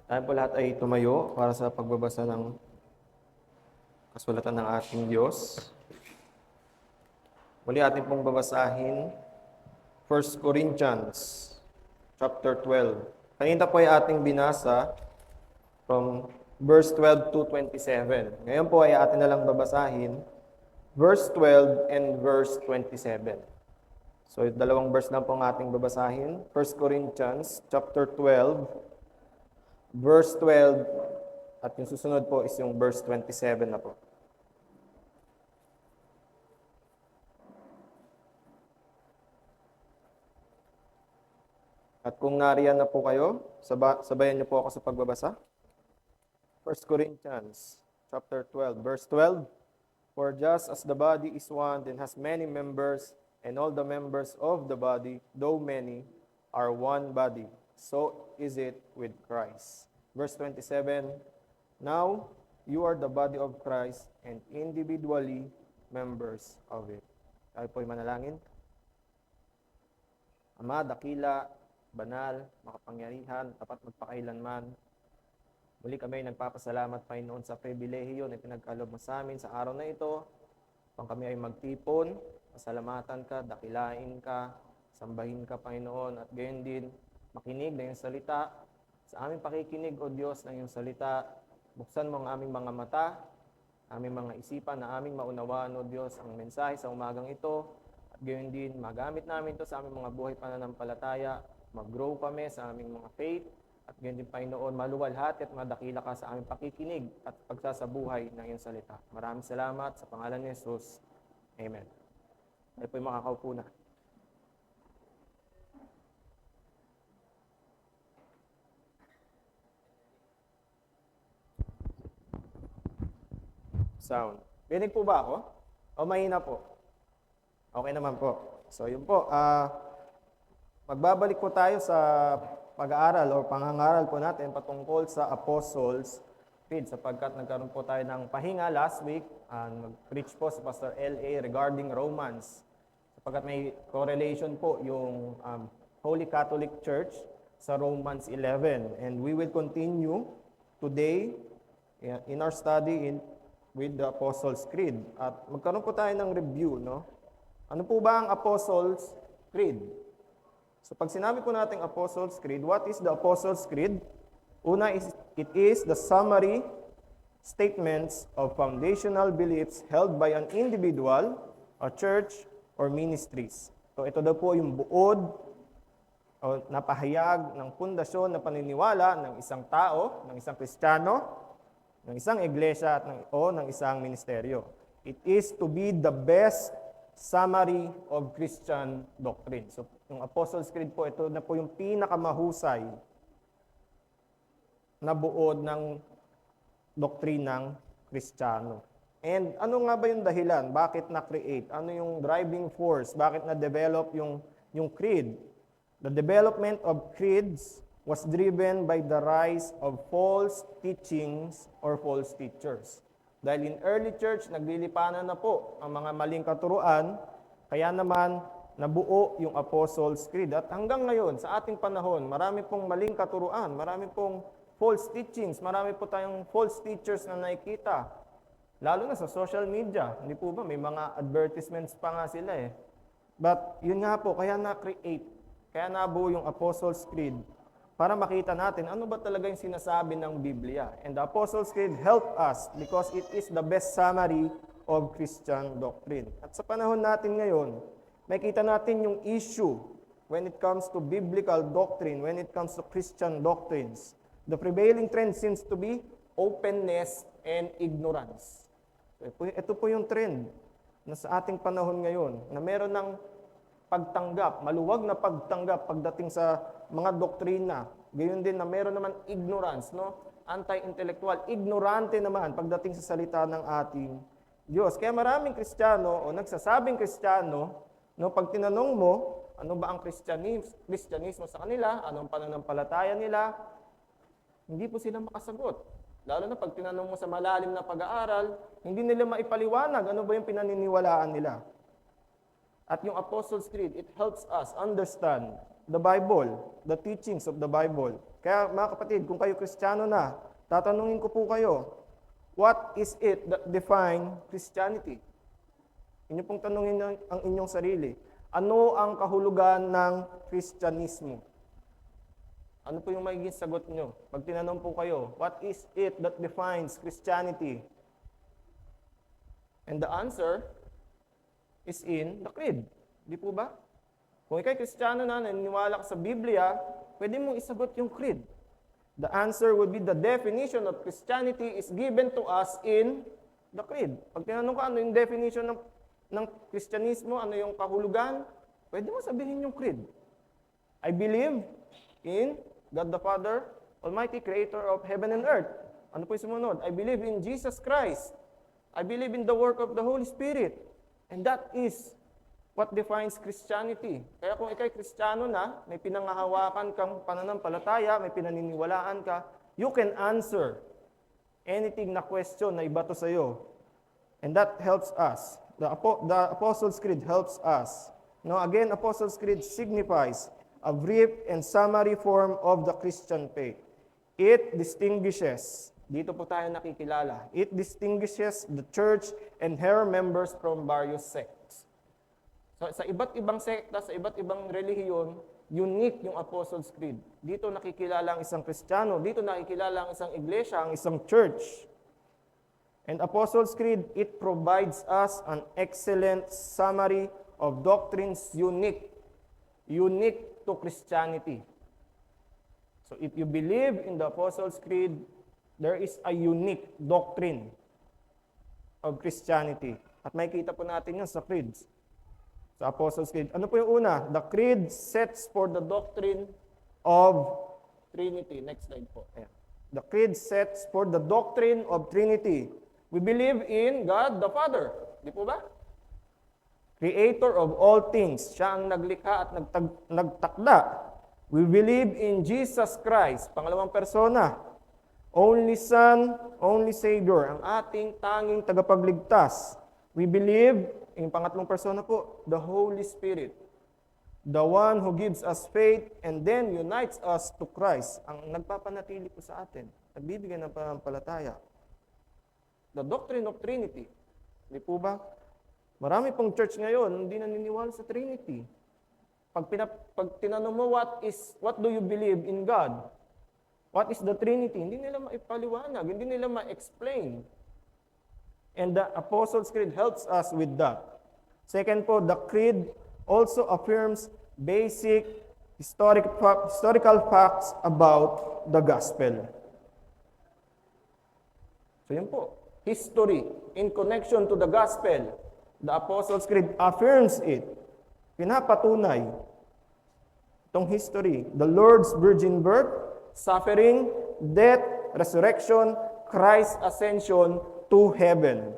Tayo po lahat ay tumayo para sa pagbabasa ng kasulatan ng ating Diyos. Muli ating pong babasahin, 1 Corinthians chapter 12. Kanina po ay ating binasa from verse 12 to 27. Ngayon po ay atin na lang babasahin verse 12 and verse 27. So, dalawang verse lang po ang ating babasahin. 1 Corinthians chapter 12, verse 12, at yung susunod po is yung verse 27 na po. At kung nariyan na po kayo, sabayan niyo po ako sa pagbabasa. 1 Corinthians chapter 12, verse 12. For just as the body is one and has many members, and all the members of the body, though many, are one body, so is it with Christ. Verse 27, now you are the body of Christ and individually members of it. Tayo po'y manalangin. Ama, dakila, banal, makapangyarihan, tapat magpakailanman. Muli kami nagpapasalamat, Panginoon, sa pribilehiyo na pinagkaloob mo sa amin sa araw na ito. Upang kami ay magtipon, pasalamatan ka, dakilain ka, sambahin ka, Panginoon, at gayon din makinig ng iyong salita. Sa aming pakikinig, O Diyos, ng iyong salita, buksan mo ang aming mga mata, aming mga isipan na aming maunawaan, O Diyos, ang mensahe sa umagang ito. At gayon din, magamit namin ito sa aming mga buhay pananampalataya, mag-grow kami sa aming mga faith, at gayon din, Panginoon, maluwalhati at madakila ka sa aming pakikinig at pagsasabuhay ng iyong salita. Maraming salamat sa pangalan ni Jesus. Amen. Tayo po'y makakaupo na. Sound. Rinig po ba ako? O mahina po? Okay naman po. So yun po. Magbabalik po tayo sa pag-aaral o pangangaral po natin patungkol sa Apostles' Creed sapagkat nagkaroon po tayo ng pahinga last week. Nag-preach po si Pastor L.A. regarding Romans sapagkat may correlation po yung Holy Catholic Church sa Romans 11. And we will continue today in our study with the Apostles' Creed. At magkaroon po tayo ng review, no? Ano po ba ang Apostles' Creed? So pag sinabi po natin Apostles' Creed, what is the Apostles' Creed? Una, it is the summary statements of foundational beliefs held by an individual, a church, or ministries. So ito daw po yung buod o napahayag ng pundasyon na paniniwala ng isang tao, ng isang Kristiyano, ng isang iglesia o ng isang ministeryo. It is to be the best summary of Christian doctrine. So, yung Apostles' Creed po, ito na po yung pinakamahusay na buod ng doktrinang Kristiyano. And ano nga ba yung dahilan? Bakit na-create? Ano yung driving force? Bakit na-develop yung creed? The development of creeds was driven by the rise of false teachings or false teachers. Dahil in early church, naglilipanan na po ang mga maling katuruan, kaya naman nabuo yung Apostles' Creed. At hanggang ngayon, sa ating panahon, marami pong maling katuruan, marami pong false teachings, marami po tayong false teachers na nakikita. Lalo na sa social media, hindi po ba? May mga advertisements pa nga sila eh. But yun nga po, kaya na-create, kaya nabuo yung Apostles' Creed para makita natin ano ba talaga yung sinasabi ng Biblia. And the Apostles' Creed help us because it is the best summary of Christian doctrine. At sa panahon natin ngayon, makita natin yung issue when it comes to biblical doctrine, when it comes to Christian doctrines. The prevailing trend seems to be openness and ignorance. Ito po yung trend na sa ating panahon ngayon, na meron ng pagtanggap, maluwag na pagtanggap pagdating sa mga doktrina. Gayon din na meron naman ignorance, no? Anti-intellectual, ignorante naman pagdating sa salita ng ating Diyos. Kaya maraming Kristiyano o nagsasabing Kristiyano, no, pag tinanong mo, ano ba ang Kristyanismo sa kanila, anong pananampalataya nila, hindi po sila makasagot. Lalo na pag tinanong mo sa malalim na pag-aaral, hindi nila maipaliwanag ano ba yung pinaniniwalaan nila. At yung Apostles' Creed, it helps us understand the Bible, the teachings of the Bible. Kaya mga kapatid, kung kayo Kristiyano na, tatanungin ko po kayo, what is it that define Christianity? Inyo pong tanungin ang inyong sarili. Ano ang kahulugan ng Kristyanismo? Ano po yung magiging sagot nyo? Pag tinanong po kayo, what is it that defines Christianity? And the answer is in the creed. Di po ba? Kung ikay Kristiyano na, naniniwala ka sa Biblia, pwede mong isagot yung creed. The answer would be the definition of Christianity is given to us in the creed. Pag tinanong ka, ano yung definition ng Kristyanismo, ano yung kahulugan, pwede mo sabihin yung creed. I believe in God the Father, Almighty Creator of heaven and earth. Ano po yung sumunod? I believe in Jesus Christ. I believe in the work of the Holy Spirit. And that is what defines Christianity. Kaya kung ikay Kristiyano na, may pinangahawakan kang pananampalataya, may pinaniniwalaan ka, you can answer anything na question na ibato sa iyo. And that helps us. The Apostles' Creed helps us. Now, again, Apostles' Creed signifies a brief and summary form of the Christian faith. It distinguishes, dito po tayo nakikilala, it distinguishes the church and her members from various sects. So, sa iba't ibang sekta, sa iba't ibang relihiyon, unique yung Apostles' Creed. Dito nakikilala ang isang Kristiyano, dito nakikilala ang isang iglesia, ang isang church. And Apostles' Creed, it provides us an excellent summary of doctrines unique to Christianity. So if you believe in the Apostles' Creed, there is a unique doctrine of Christianity. At makikita po natin yan sa creeds. Sa Apostles' Creed. Ano po yung una? The Creed sets for the doctrine of Trinity. Next slide po. Ayan. The Creed sets for the doctrine of Trinity. We believe in God the Father. Di po ba? Creator of all things. Siya ang naglikha at nagtakda. We believe in Jesus Christ. Pangalawang persona. Only Son, only Savior. Ang ating tanging tagapagligtas. We believe, yung pangatlong persona po, the Holy Spirit. The one who gives us faith and then unites us to Christ. Ang nagpapanatili po sa atin. Nagbibigay ng pananampalataya. The doctrine of Trinity. Di po ba? Marami pong church ngayon, hindi naniniwala sa Trinity. Pag tinanong mo, what do you believe in God? What is the Trinity? Hindi nila maipaliwanag, hindi nila ma-explain. And the Apostles' Creed helps us with that. Second po, the Creed also affirms basic historical facts about the gospel. So yun po. History in connection to the gospel. The Apostles' Creed affirms it. Pinapatunay itong history. The Lord's virgin birth, suffering, death, resurrection, Christ's ascension to heaven.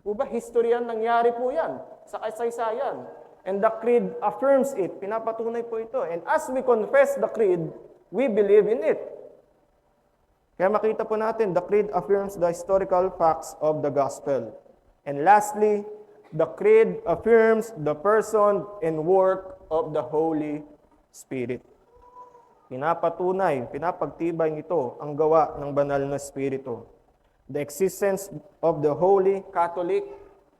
Po ba? History yan, nangyari po yan sa kasaysayan. And the Creed affirms it. Pinapatunay po ito. And as we confess the Creed, we believe in it. Kaya makita po natin, the Creed affirms the historical facts of the gospel. And lastly, the Creed affirms the person and work of the Holy Spirit. Pinapatunay, pinapagtibay nito ang gawa ng banal na Espiritu. The existence of the Holy Catholic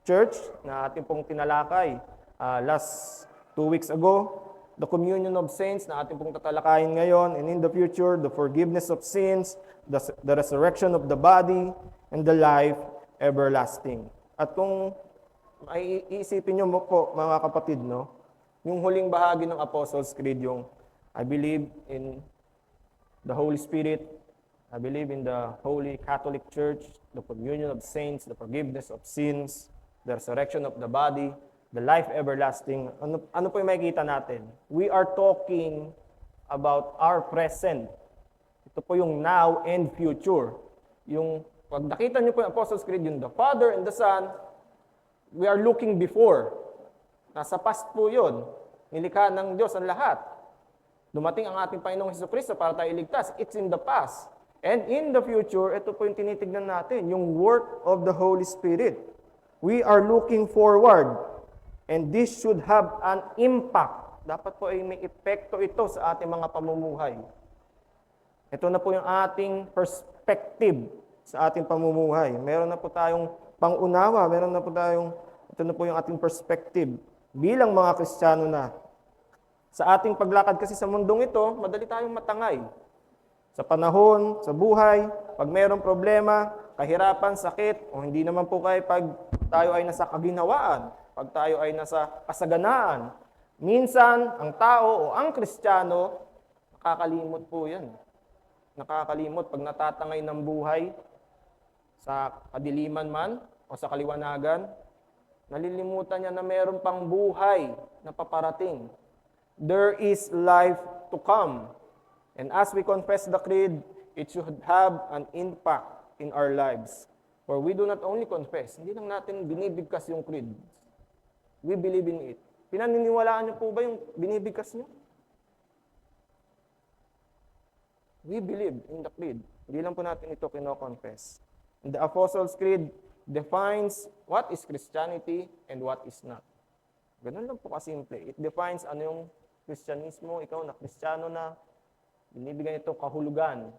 Church na ating pong tinalakay last 2 weeks ago, the communion of saints na ating pong tatalakayin ngayon, and in the future, the forgiveness of sins, the resurrection of the body, and the life everlasting. At kung ay iisipin nyo po, mga kapatid, no, yung huling bahagi ng Apostles' Creed, yung I believe in the Holy Spirit, I believe in the Holy Catholic Church, the communion of saints, the forgiveness of sins, the resurrection of the body, the life everlasting. Ano po yung makikita natin? We are talking about our present. Ito po yung now and future. Yung, pag nakita niyo po yung Apostles' Creed, yung the Father and the Son, we are looking before. Nasa past po yun. Nilikha ng Diyos ang lahat. Dumating ang ating Panginoong Jesucristo para tayo iligtas. It's in the past. And in the future, ito po yung tinitignan natin, yung work of the Holy Spirit. We are looking forward. And this should have an impact. Dapat po ay may epekto ito sa ating mga pamumuhay. Ito na po yung ating perspective sa ating pamumuhay. Meron na po tayong pangunawa, ito na po yung ating perspective bilang mga Kristiyano na. Sa ating paglakad kasi sa mundong ito, madali tayong matangay. Sa panahon, sa buhay, pag mayroong problema, kahirapan, sakit, o hindi naman po kayo pag tayo ay nasa kaginhawaan, pag tayo ay nasa kasaganaan. Minsan, ang tao o ang Kristiyano, nakakalimot po yan. Nakakalimot pag natatangay ng buhay, sa kadiliman man o sa kaliwanagan, nalilimutan niya na mayroon pang buhay na paparating. There is life to come. And as we confess the creed, it should have an impact in our lives. For we do not only confess, hindi lang natin binibigkas yung creed. We believe in it. Pinaniniwalaan niyo po ba yung binibigkas niyo? We believe in the creed. Hindi lang po natin ito kino-confess. And the Apostles' Creed defines what is Christianity and what is not. Ganun lang po kasimple. It defines ano yung Kristyanismo, ikaw na Kristiyano na, binibigyan ito kahulugan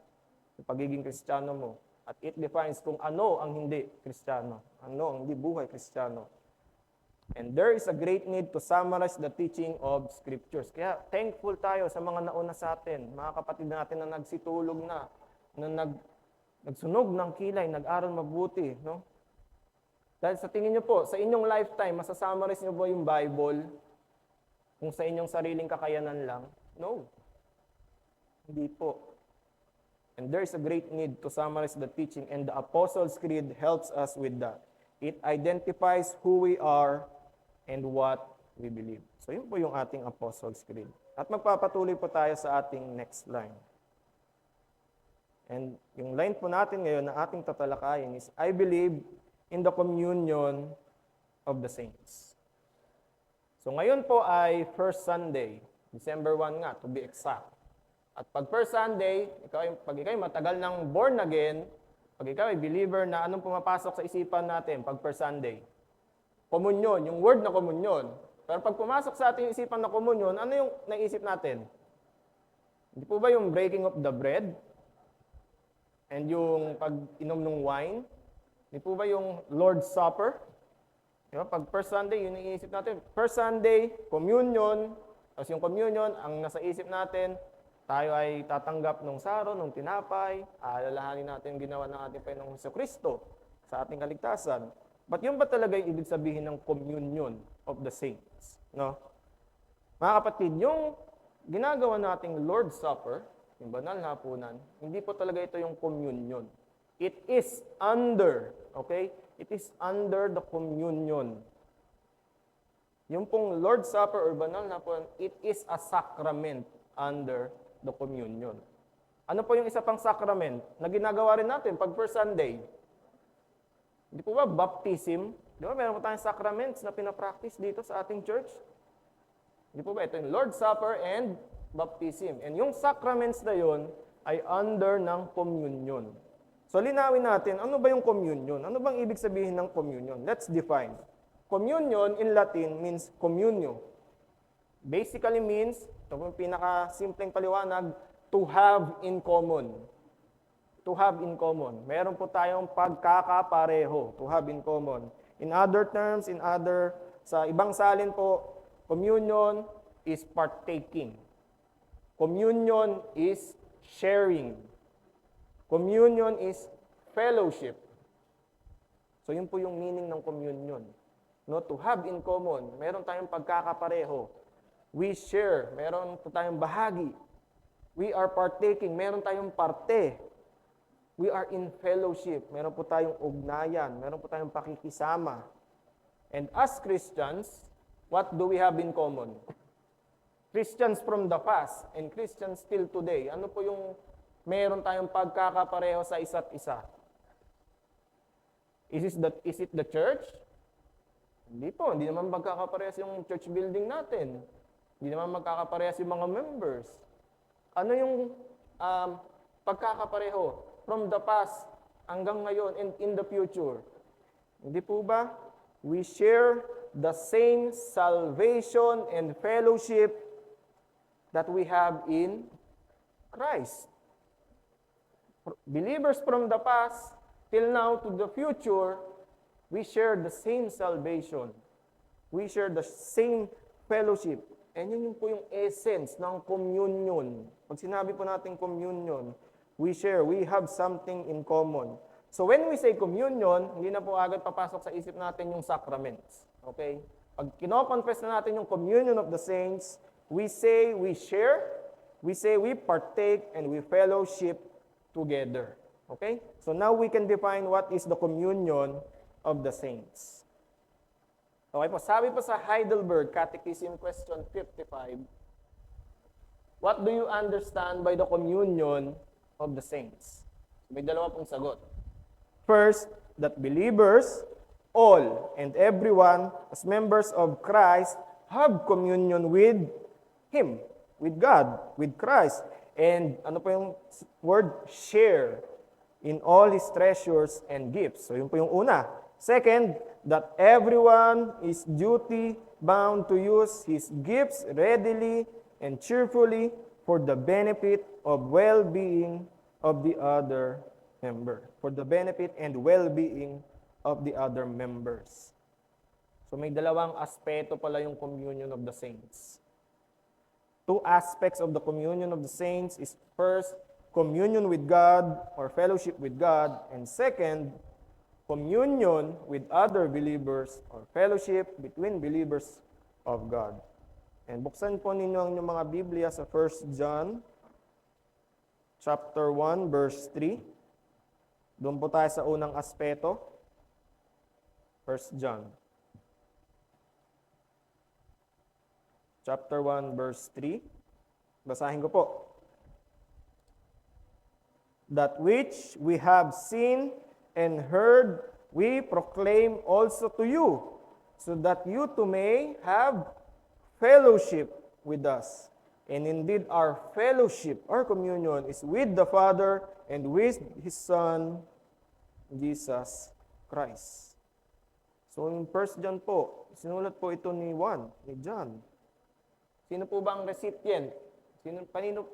sa pagiging Kristiyano mo. At it defines kung ano ang hindi Kristiyano, ano ang hindi buhay Kristiyano. And there is a great need to summarize the teaching of Scriptures. Kaya thankful tayo sa mga nauna sa atin, mga kapatid natin na nagsitulog na nagsunog ng kilay, nag-aral mabuti. No? Dahil sa tingin nyo po, sa inyong lifetime, masasummarize nyo ba yung Bible kung sa inyong sariling kakayanan lang? No. Hindi po. And there is a great need to summarize the teaching, and the Apostles' Creed helps us with that. It identifies who we are and what we believe. So yun po yung ating Apostles' Creed. At magpapatuloy po tayo sa ating next line. And yung line po natin ngayon na ating tatalakayin is, I believe in the communion of the saints. So ngayon po ay First Sunday, December 1 nga, to be exact. At pag First Sunday, pag ikaw matagal ng born again, pag ikaw ay believer na anong pumapasok sa isipan natin pag First Sunday? Komunyon, yung word na komunyon. Pero pag pumasok sa ating isipan na komunyon, ano yung naisip natin? Hindi po ba yung breaking of the bread? And yung pag-inom ng wine? Hindi po ba yung Lord's Supper? Diba? Pag First Sunday, yun yung iisip natin. First Sunday, communion. Tapos yung communion, ang nasa isip natin, tayo ay tatanggap ng saro, ng tinapay, alalahanin natin yung ginawa ng ating Panginoong Jesucristo sa ating kaligtasan. But yun ba talaga yung ibig sabihin ng communion of the saints? No? Mga kapatid, yung ginagawa nating Lord's Supper, yung banal na hapunan, hindi po talaga ito yung communion. It is under, okay? It is under the communion. Yung pong Lord's Supper or banal na hapunan, it is a sacrament under the communion. Ano po yung isa pang sacrament na ginagawa rin natin pag First Sunday? Hindi po ba baptism? Di ba meron po tayong sacraments na pinapractice dito sa ating church? Hindi po ba ito yung Lord's Supper and baptism? And yung sacraments na yun ay under ng communion. So linawin natin, ano ba yung communion? Ano bang ibig sabihin ng communion? Let's define. Communion in Latin means communio. Basically means, ito po yung pinaka-simpleng paliwanag, to have in common. To have in common. Meron po tayong pagkakapareho, to have in common. In other terms, sa ibang salin po, communion is partaking. Communion is sharing. Communion is fellowship. So yun po yung meaning ng communion. No, to have in common, meron tayong pagkakapareho. We share, meron po tayong bahagi. We are partaking, meron tayong parte. We are in fellowship. Meron po tayong ugnayan. Meron po tayong pakikisama. And as Christians, what do we have in common? Christians from the past and Christians still today. Ano po yung meron tayong pagkakapareho sa isa't isa? Is it the church? Hindi po. Hindi naman magkakaparehas yung church building natin. Hindi naman magkakaparehas yung mga members. Ano yung pagkakapareho? From the past hanggang ngayon and in the future. Hindi po ba? We share the same salvation and fellowship that we have in Christ. Believers from the past till now to the future, we share the same salvation. We share the same fellowship. And yun po yung essence ng communion. Pag sinabi po natin communion, we share, we have something in common. So when we say communion, hindi na po agad papasok sa isip natin yung sacraments. Okay? Pag kino-confess na natin yung communion of the saints, we say we share, we say we partake, and we fellowship together. Okay? So now we can define what is the communion of the saints. Okay po, sabi po sa Heidelberg Catechism question 55, what do you understand by the communion of the saints? May dalawa pong sagot. First, that believers, all and everyone, as members of Christ, have communion with Him, with God, with Christ. And ano po yung word? Share in all His treasures and gifts. So yun po yung una. Second, that everyone is duty bound to use his gifts readily and cheerfully for the benefit of well-being of the other member. For the benefit and well-being of the other members. So may dalawang aspeto pala yung communion of the saints. Two aspects of the communion of the saints is first, communion with God or fellowship with God, and second, communion with other believers or fellowship between believers of God. And buksan po ninyo ang inyong mga Biblia sa 1 John chapter 1 verse 3. Doon po tayo sa unang aspeto. 1 John chapter 1 verse 3. Basahin ko po. That which we have seen and heard, we proclaim also to you, so that you too may have fellowship with us. And indeed, our fellowship, our communion, is with the Father and with His Son, Jesus Christ. So in 1 John po, sinulat po ito ni John. Sino po ba ang recipient?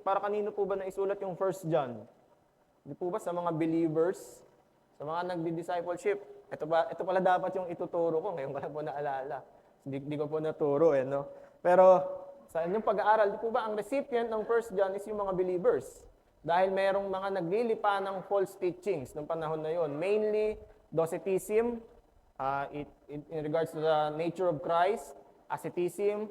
Para kanino po ba naisulat yung 1 John? Hindi po ba sa mga believers? Sa mga nagdi-discipleship, ito pala dapat yung ituturo ko. Ngayon ko lang po naalala. Hindi ko po naturo no? Pero sa inyong pag-aaral, di po ba ang recipient ng 1 John is yung mga believers? Dahil mayroong mga naglilipa ng false teachings noong panahon na yon. Mainly, Docetism, in regards to the nature of Christ, asceticism,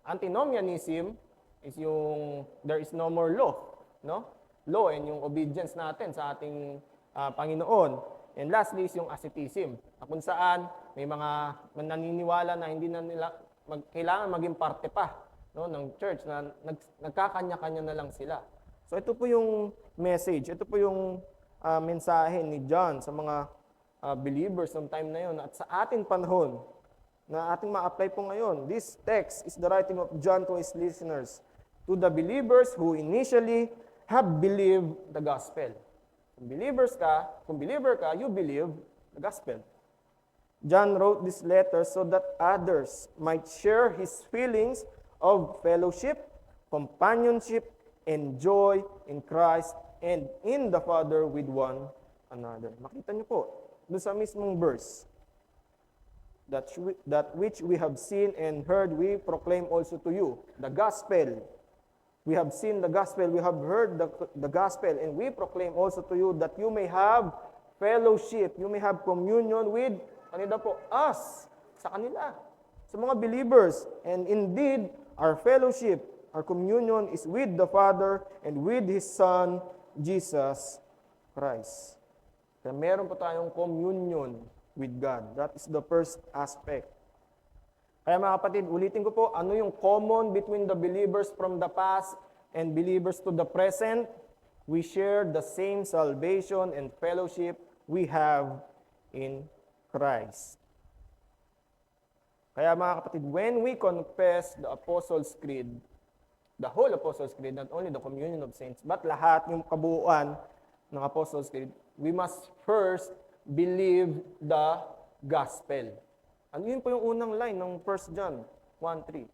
antinomianism, is yung there is no more law. No? Law and yung obedience natin sa ating Panginoon. And lastly is yung asceticism, kung saan may mga naniniwala na hindi na nila kailangan maging parte pa ng church na nagkakanya-kanya na lang sila. So ito po yung message, ito po yung mensahe ni John sa mga believers ng time na yon at sa ating panahon na ating ma-apply po ngayon. This text is the writing of John to his listeners, to the believers who initially have believed the gospel. Kung believer ka, you believe the gospel. John wrote this letter so that others might share his feelings of fellowship, companionship, and joy in Christ and in the Father with one another. Makita niyo po, doon sa mismong verse, that which we have seen and heard, we proclaim also to you. The gospel. We have seen the gospel, we have heard the gospel, and we proclaim also to you that you may have fellowship, you may have communion with, kanila po, us, sa kanila, sa mga believers. And indeed, our fellowship, our communion is with the Father and with His Son, Jesus Christ. Kaya meron po tayong communion with God. That is the first aspect. Kaya mga kapatid, ulitin ko po, ano yung common between the believers from the past and believers to the present? We share the same salvation and fellowship we have in Christ. Kaya mga kapatid, when we confess the Apostles' Creed, the whole Apostles' Creed, not only the communion of saints, but lahat yung kabuuan ng Apostles' Creed, we must first believe the gospel. Ano yun po yung unang line ng 1 John 1:3?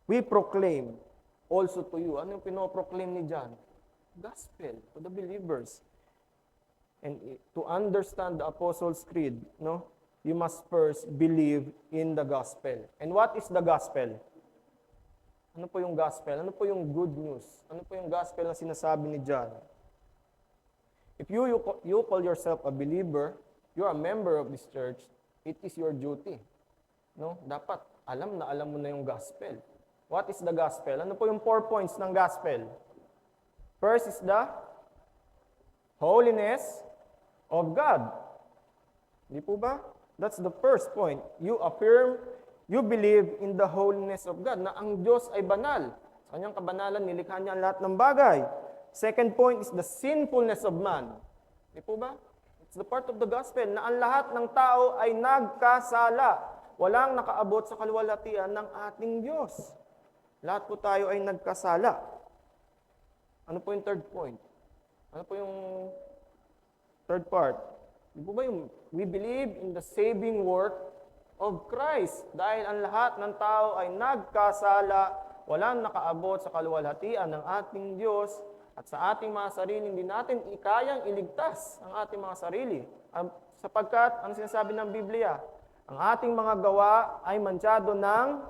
We proclaim also to you. Ano yung pinoproclaim ni John? gospel to the believers. And to understand the Apostles' Creed, no, you must first believe in the gospel. And what is the gospel? Ano po yung gospel? Ano po yung good news? Ano po yung gospel na sinasabi ni John? If you call yourself a believer, you're a member of this church, it is your duty. No? Dapat alam mo na yung gospel. What is the gospel? Ano po yung 4 points ng gospel? First is the holiness of God. Di po ba? That's the first point. You affirm, you believe in the holiness of God, na ang Diyos ay banal. Sa kanyang kabanalan, nilikha niya ang lahat ng bagay. Second point is the sinfulness of man. Di po ba? It's the part of the gospel na ang lahat ng tao ay nagkasala. Walang nakaabot sa kaluwalhatian ng ating Diyos. Lahat po tayo ay nagkasala. Ano po yung third point? Ano po yung third part? Di po ba yung we believe in the saving work of Christ? Dahil ang lahat ng tao ay nagkasala, walang nakaabot sa kaluwalhatian ng ating Diyos, at sa ating mga sarili, hindi natin ikayang iligtas ang ating mga sarili. Sapagkat, ano sinasabi ng Biblia? Ang ating mga gawa ay mansyado ng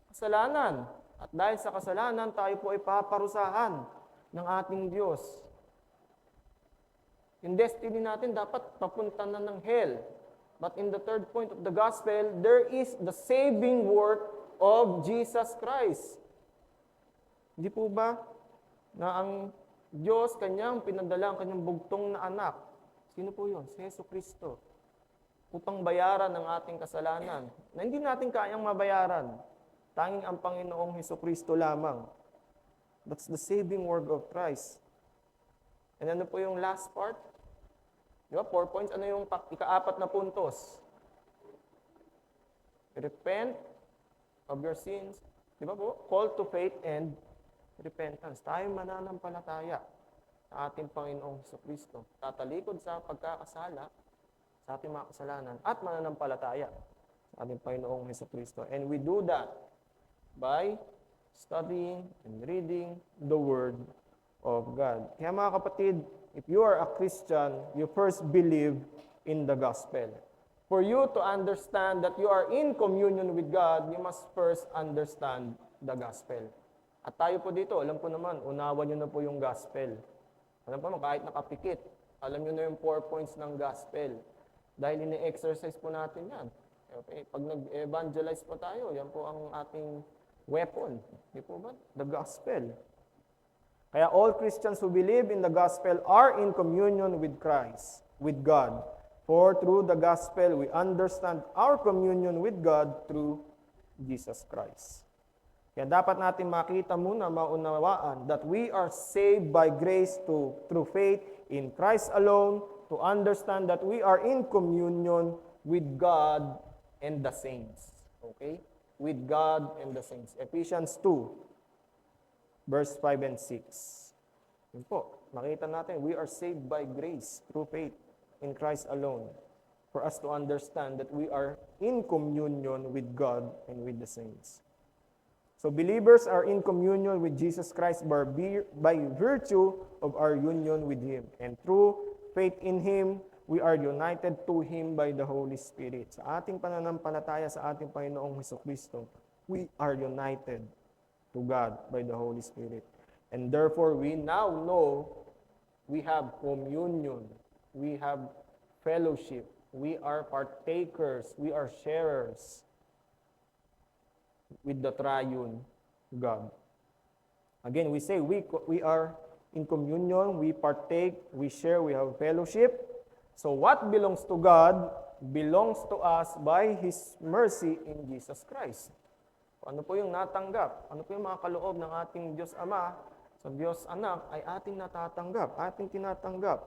kasalanan. At dahil sa kasalanan, tayo po ay paparusahan ng ating Diyos. Yung destiny natin dapat papunta na ng hell. But in the third point of the gospel, there is the saving work of Jesus Christ. Hindi po ba na ang Diyos kanyang pinadala ang kanyang bugtong na anak? Sino po yun? Si Yesu Cristo. Upang bayaran ang ating kasalanan na hindi natin kayang mabayaran. Tanging ang Panginoong Hesus Kristo lamang. That's the saving work of Christ. And ano po yung last part? Di ba? 4 points. Ano yung ika-4 na puntos? Repent of your sins. Di ba po? Call to faith and repentance. Tayo mananampalataya sa ating Panginoong Hesus Kristo. Tatalikod sa pagkakasala, sa ating mga kasalanan, at mananampalataya sa ating Panginoong Hesus Kristo. And we do that by studying and reading the Word of God. Kaya mga kapatid, if you are a Christian, you first believe in the gospel. For you to understand that you are in communion with God, you must first understand the gospel. At tayo po dito, alam po naman, unawan nyo na po yung gospel. Alam po naman, kahit nakapikit, alam nyo na yung 4 points ng gospel. Dahil ini-exercise po natin yan. Okay? Pag nag-evangelize po tayo, yan po ang ating weapon. Di po ba? The gospel. Kaya all Christians who believe in the gospel are in communion with Christ, with God. For through the gospel, we understand our communion with God through Jesus Christ. Kaya dapat natin makita muna, maunawaan, that we are saved by grace through faith in Christ alone, to understand that we are in communion with God and the saints. Okay? With God and the saints. Ephesians 2, verse 5 and 6. Yun po, makita natin, we are saved by grace through faith in Christ alone, for us to understand that we are in communion with God and with the saints. So believers are in communion with Jesus Christ by virtue of our union with Him. And through faith in Him, we are united to Him by the Holy Spirit. Sa ating pananampalataya sa ating Panginoong Hesus Kristo, we are united to God by the Holy Spirit. And therefore, we now know we have communion, we have fellowship, we are partakers, we are sharers with the triune God. Again, we say we are in communion, we partake, we share, we have fellowship. So what belongs to God belongs to us by His mercy in Jesus Christ. Ano po yung natanggap? Ano po yung mga kaloob ng ating Diyos Ama sa Diyos Anak ay ating natatanggap, ating tinatanggap.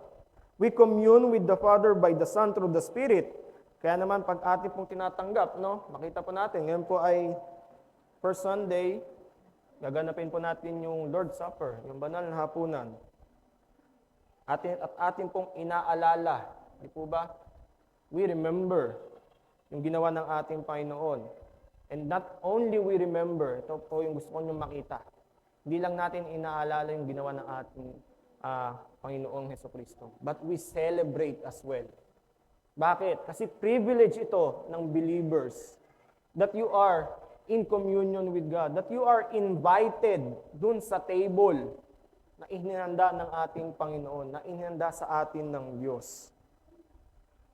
We commune with the Father by the Son through the Spirit. Kaya naman pag ating pong tinatanggap, no, makita po natin, ngayon po ay First Sunday, gaganapin po natin yung Lord's Supper, yung banal na hapunan. At atin pong inaalala, di po ba? We remember yung ginawa ng ating Panginoon. And not only we remember, ito po yung gusto ko nyo makita. Hindi lang natin inaalala yung ginawa ng ating Panginoong Hesukristo, but we celebrate as well. Bakit? Kasi privilege ito ng believers that you are in communion with God, that you are invited dun sa table na inihanda ng ating Panginoon, na inihanda sa atin ng Diyos.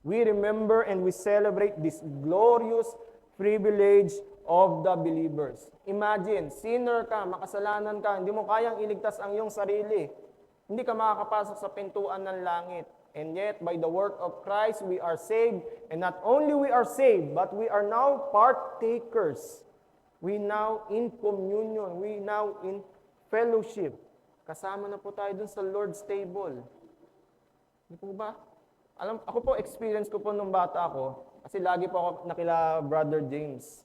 We remember and we celebrate this glorious privilege of the believers. Imagine, sinner ka, makasalanan ka, hindi mo kayang iligtas ang iyong sarili. Hindi ka makakapasok sa pintuan ng langit. And yet, by the work of Christ, we are saved. And not only we are saved, but we are now partakers. We now in communion. We now in fellowship. Kasama na po tayo dun sa Lord's table. Hindi po ba? Ako po, experience ko po nung bata ako, kasi lagi po ako nakila Brother James.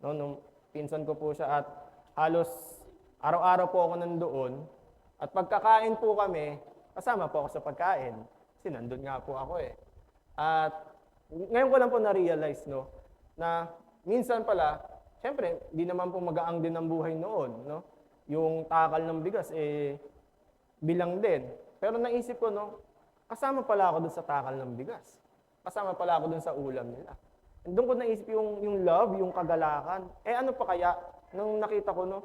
No, nung pinsan ko po siya at halos araw-araw po ako nandoon. At pagkakain po kami, kasama po ako sa pagkain. Kasi nandun nga po ako eh. At ngayon ko lang po na-realize, no, na minsan pala, syempre, di naman po magaang din ang buhay noon, no? Yung takal ng bigas, bilang din. Pero naisip ko, no, kasama pala ako dun sa takal ng bigas. Kasama pala ako dun sa ulam nila. And doon ko naisip yung love, yung kagalakan. Ano pa kaya, nung nakita ko, no,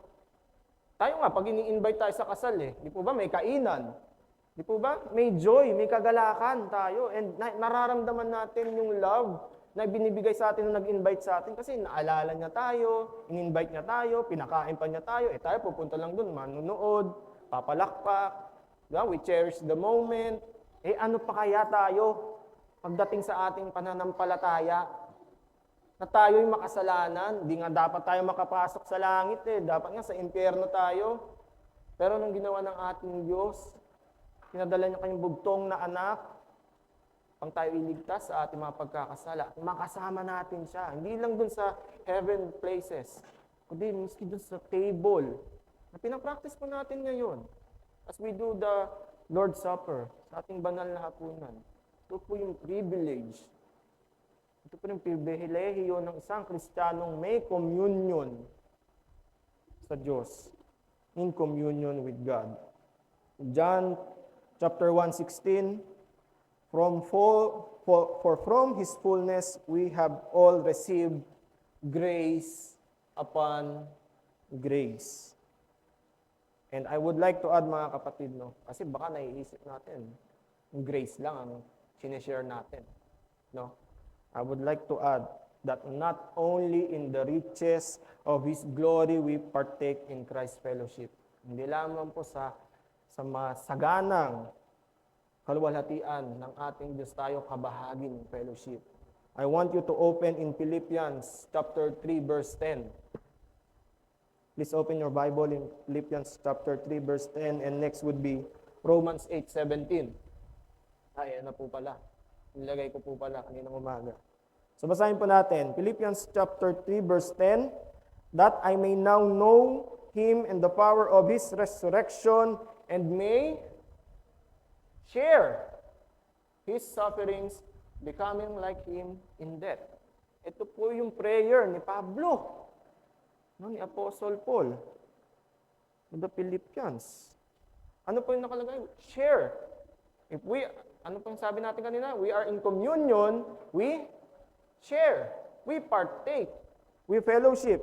tayo nga, pag ini-invite tayo sa kasal, di po ba, may kainan. Di po ba? May joy, may kagalakan tayo. And nararamdaman natin yung love na binibigay sa atin nung nag-invite sa atin kasi naalala niya tayo, in-invite niya tayo, pinakain pa niya tayo. Tayo pupunta lang dun, manunood, papalakpak. Diba? We cherish the moment. Ano pa kaya tayo pagdating sa ating pananampalataya? Na tayo'y makasalanan, di nga dapat tayo makapasok sa langit Dapat nga sa impyerno tayo. Pero nung ginawa ng ating Diyos, pinadala niya kayong bugtong na anak, pang tayo iligtas sa ating mga pagkakasala. Makasama natin siya. Hindi lang dun sa heaven places, kundi miski dun sa table na pinapractice po natin ngayon. As we do the Lord's Supper, sa ating banal na hapunan. Ito po yung privilege. Ito po yung pribilehiyo ng isang Kristiyanong may communion sa Diyos. In communion with God. John chapter 1:16, for from His fullness we have all received grace upon grace. And I would like to add, mga kapatid, no, kasi baka naiisip natin, grace lang ang sinishare natin. No? I would like to add that not only in the riches of His glory we partake in Christ's fellowship. Hindi lamang po sa masaganang kaluwalhatian ng ating Diyos tayo kabahagi ng fellowship. I want you to open in Philippians chapter 3 verse 10. Please open your Bible in Philippians chapter 3 verse 10 and next would be Romans 8:17. Ayan na po pala. Nilagay ko po pala kaninang umaga. So basahin po natin. Philippians chapter 3 verse 10. That I may now know Him and the power of His resurrection and may share His sufferings, becoming like Him in death. Ito po yung prayer ni Pablo, ni Apostle Paul, to the Philippians. Ano po yung nakalagay? Share. Ano po yung sabi natin kanina? We are in communion, we share, we partake, we fellowship,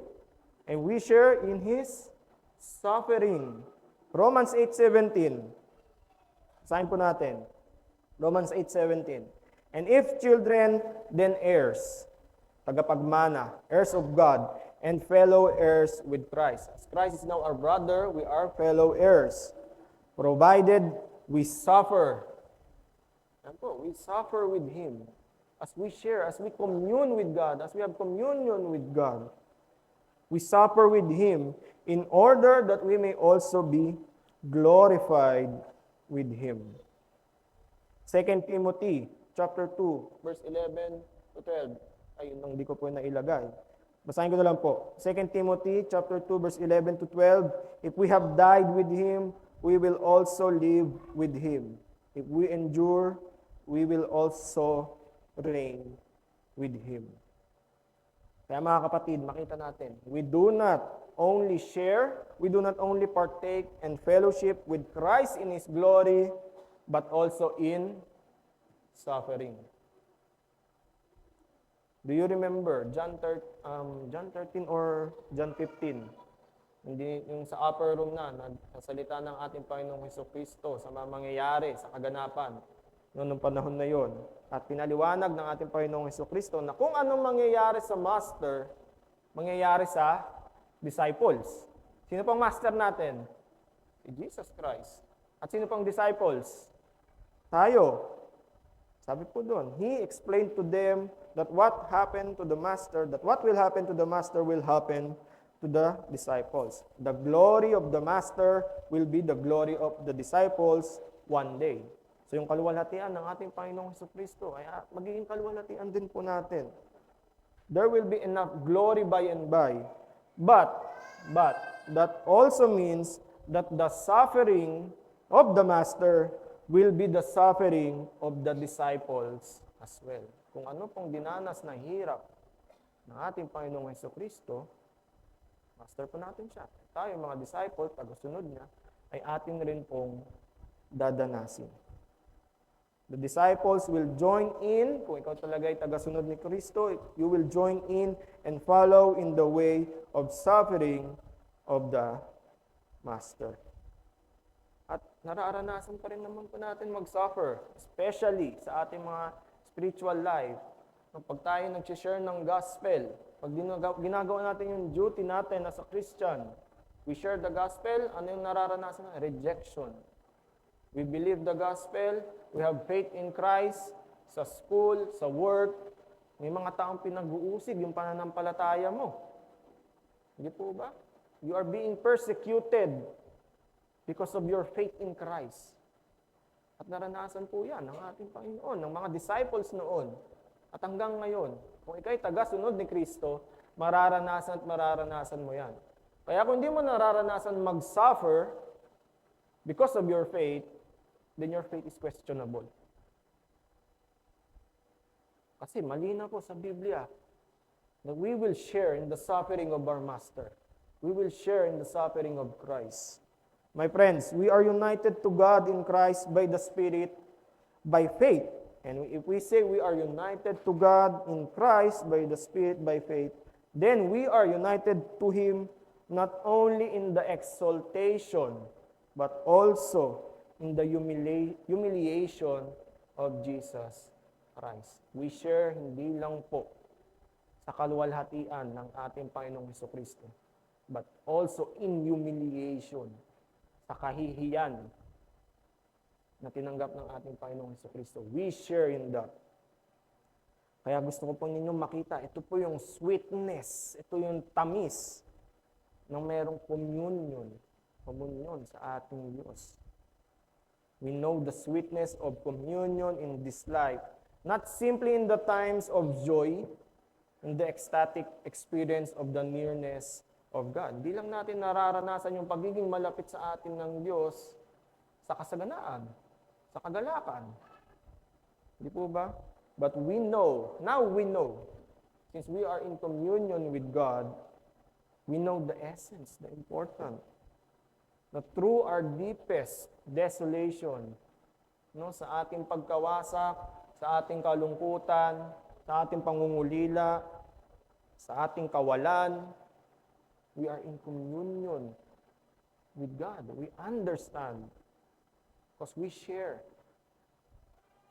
and we share in His suffering. Romans 8:17. Basahin po natin. Romans 8:17. And if children, then heirs, tagapagmana, heirs of God, and fellow heirs with Christ. As Christ is now our brother, we are fellow heirs, provided we suffer. Yan po, we suffer with Him. As we share, as we commune with God, as we have communion with God, we suffer with Him in order that we may also be glorified with Him. 2 Timothy chapter 2, verse 11 to 12. Ayun lang, di ko po nailagay. Basahin ko na lang po. 2 Timothy chapter 2, verse 11 to 12. If we have died with Him, we will also live with Him. If we endure, we will also reign with Him. Kaya mga kapatid, makita natin, we do not only share, we do not only partake and fellowship with Christ in His glory, but also in suffering. Do you remember John 13 or John 15? Hindi, yung sa upper room na salita ng ating Panginoong Hesukristo sa mga mangyayari, sa kaganapan, noong panahon na yon. At pinaliwanag ng ating Panginoong Hesukristo na kung anong mangyayari sa master, mangyayari sa disciples. Sino pang master natin? Si Jesus Christ. At sino pang disciples? Tayo. Sabi po doon, He explained to them that what happened to the master, that what will happen to the master will happen to the disciples. The glory of the master will be the glory of the disciples one day. So yung kaluwalhatian ng ating Panginoong Hesukristo ay magiging kaluwalhatian din po natin. There will be enough glory by and by. But that also means that the suffering of the master will be the suffering of the disciples as well. Kung ano pong dinanas na hirap ng ating Panginoong Hesukristo, master po natin siya. Tayo mga disciple, tagasunod niya, ay atin rin pong dadanasin. The disciples will join in, kung ikaw talaga ay tagasunod ni Kristo, you will join in and follow in the way of suffering of the master. At nararanasan pa rin naman po natin mag-suffer, especially sa ating mga spiritual life. Pag tayo nag-share ng gospel, pag ginagawa natin yung duty natin as a Christian, we share the gospel, ano yung nararanasan na? Rejection. We believe the gospel, we have faith in Christ, sa school, sa work, may mga taong pinag-uusig yung pananampalataya mo. Hindi po ba? You are being persecuted because of your faith in Christ. At naranasan po yan ng ating Panginoon, ng mga disciples noon. At hanggang ngayon, kung ikaw'y taga-sunod ni Kristo, mararanasan at mararanasan mo yan. Kaya kung hindi mo nararanasan mag-suffer because of your faith, then your faith is questionable. Kasi malinaw po sa Biblia that we will share in the suffering of our Master. We will share in the suffering of Christ. My friends, we are united to God in Christ by the Spirit, by faith. And if we say we are united to God in Christ by the Spirit, by faith, then we are united to Him not only in the exaltation, but also in the humiliation of Jesus Christ. We share hindi lang po sa kaluwalhatian ng ating Panginoong Hesukristo, but also in humiliation, sa kahihiyan na tinanggap ng ating Panginoong Hesukristo. We share in that. Kaya gusto ko po ninyong makita, ito po yung sweetness, ito yung tamis ng merong communion sa ating Diyos. We know the sweetness of communion in this life, not simply in the times of joy, in the ecstatic experience of the nearness of God. Hindi lang natin nararanasan yung pagiging malapit sa atin ng Diyos sa kasaganaan, sa kagalakan. Hindi po ba? But we know, now we know, since we are in communion with God, we know the essence, the important, that through our deepest desolation, sa ating pagkawasak, sa ating kalungkutan, sa ating pangungulila, sa ating kawalan, we are in communion with God. We understand because we share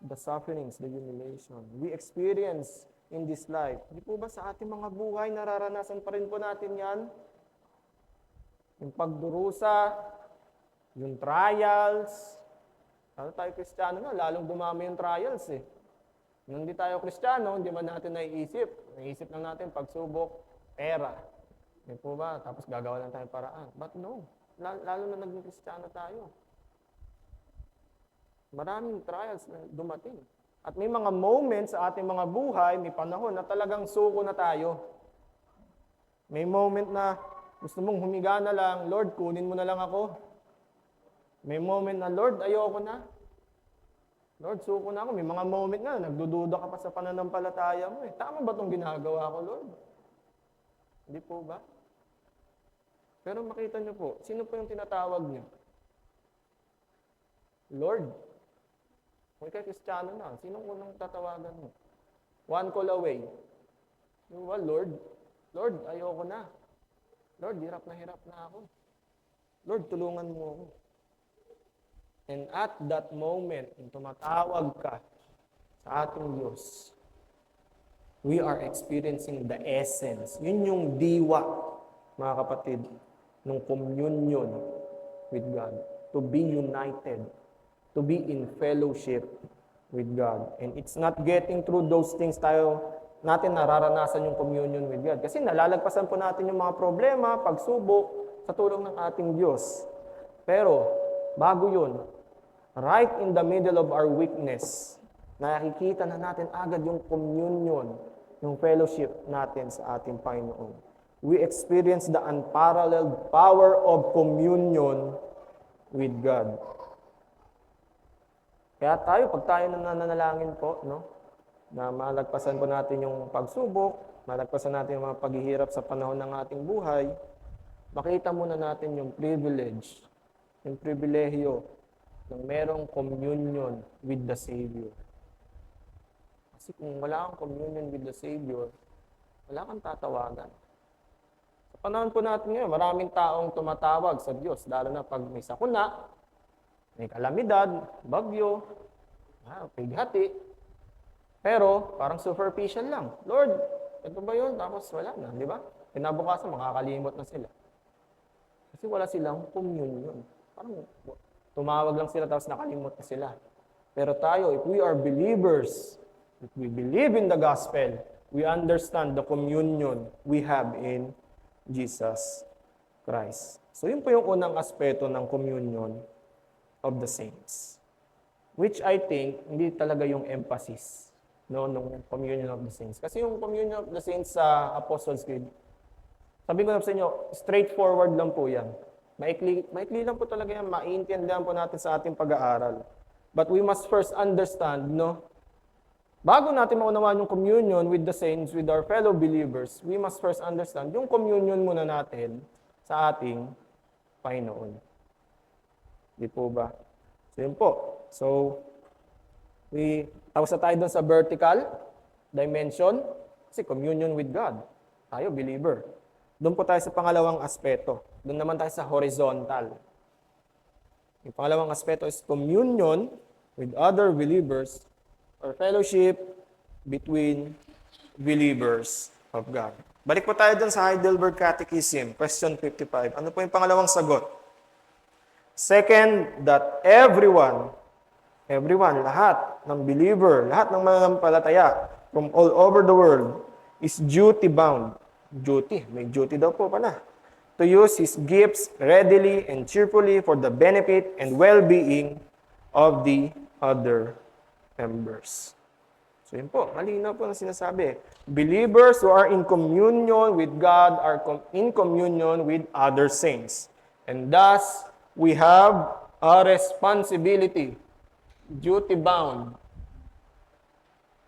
the sufferings, the humiliation. We experience in this life. Hindi po ba sa ating mga buhay, nararanasan pa rin po natin yan? Yung pagdurusa, yung trials. Ano tayo Kristiyano na, lalong dumami yung trials eh. Nung hindi tayo Kristiyano, hindi man natin naiisip. Naiisip lang natin pagsubok, pera. Hindi po ba? Tapos gagawa lang tayo paraan. But no, lalo na naging Kristiyano tayo. Maraming trials na dumating. At may mga moments sa ating mga buhay, may panahon na talagang suko na tayo. May moment na gusto mong humiga na lang, Lord, kunin mo na lang ako. May moment na, Lord, ayoko na. Lord, suko na ako. May mga moment nga, nagdududa ka pa sa pananampalataya mo. Tama ba itong ginagawa ko, Lord? Hindi po ba? Pero makita nyo po, sino po yung tinatawag nyo? Lord. Kung ikay Kristiyano na, sinong unang tatawagan mo? One call away. Well, Lord, Lord, ayoko na. Lord, hirap na ako. Lord, tulungan mo ako. And at that moment, kung tumatawag ka sa ating Diyos, we are experiencing the essence. Yun yung diwa, mga kapatid, ng communion with God. To be united. To be in fellowship with God. And it's not getting through those things natin nararanasan yung communion with God. Kasi nalalagpasan po natin yung mga problema, pagsubok, sa tulong ng ating Diyos. Pero, bago yun, right in the middle of our weakness, nakikita na natin agad yung communion, yung fellowship natin sa ating Panginoon. We experience the unparalleled power of communion with God. Kaya pag tayo nananalangin po, na malagpasan po natin yung pagsubok, malagpasan natin yung mga paghihirap sa panahon ng ating buhay, makita muna natin yung privilege, yung pribilehyo ng merong communion with the Savior. Kasi kung wala kang communion with the Savior, wala kang tatawagan. Sa panahon po natin ngayon, maraming taong tumatawag sa Diyos, lalo na pag may sakuna, may kalamidad, bagyo, pighati. Pero, parang superficial lang. Lord, ito ba yun? Tapos wala na, di ba? Kinabukasan, makakalimot na sila. Kasi wala silang communion. Parang tumawag lang sila tapos nakalimot na sila. Pero tayo, if we are believers, if we believe in the gospel, we understand the communion we have in Jesus Christ. So yun po yung unang aspeto ng communion of the saints. Which I think, hindi talaga yung emphasis nung communion of the saints. Kasi yung communion of the saints sa Apostles' Creed, sabi ko na sa inyo, straightforward lang po yan. Maikli lang po talaga yan, maiintindihan po natin sa ating pag-aaral. But we must first understand, bago natin maunawaan yung communion with the saints, with our fellow believers, we must first understand yung communion muna natin sa ating Panginoon. Di po ba? So yun po. So, tapos na tayo doon sa vertical dimension, kasi communion with God. Tayo, believer. Doon po tayo sa pangalawang aspeto. Doon naman tayo sa horizontal. Yung pangalawang aspeto is communion with other believers or fellowship between believers of God. Balik po tayo doon sa Heidelberg Catechism, question 55. Ano po yung pangalawang sagot? Second, that everyone, lahat ng believer, lahat ng mananampalataya from all over the world is duty-bound. Duty, may duty daw po pala. To use his gifts readily and cheerfully for the benefit and well-being of the other members. So yun po, malinaw po na sinasabi. Believers who are in communion with God are in communion with other saints. And thus, we have a responsibility, duty-bound.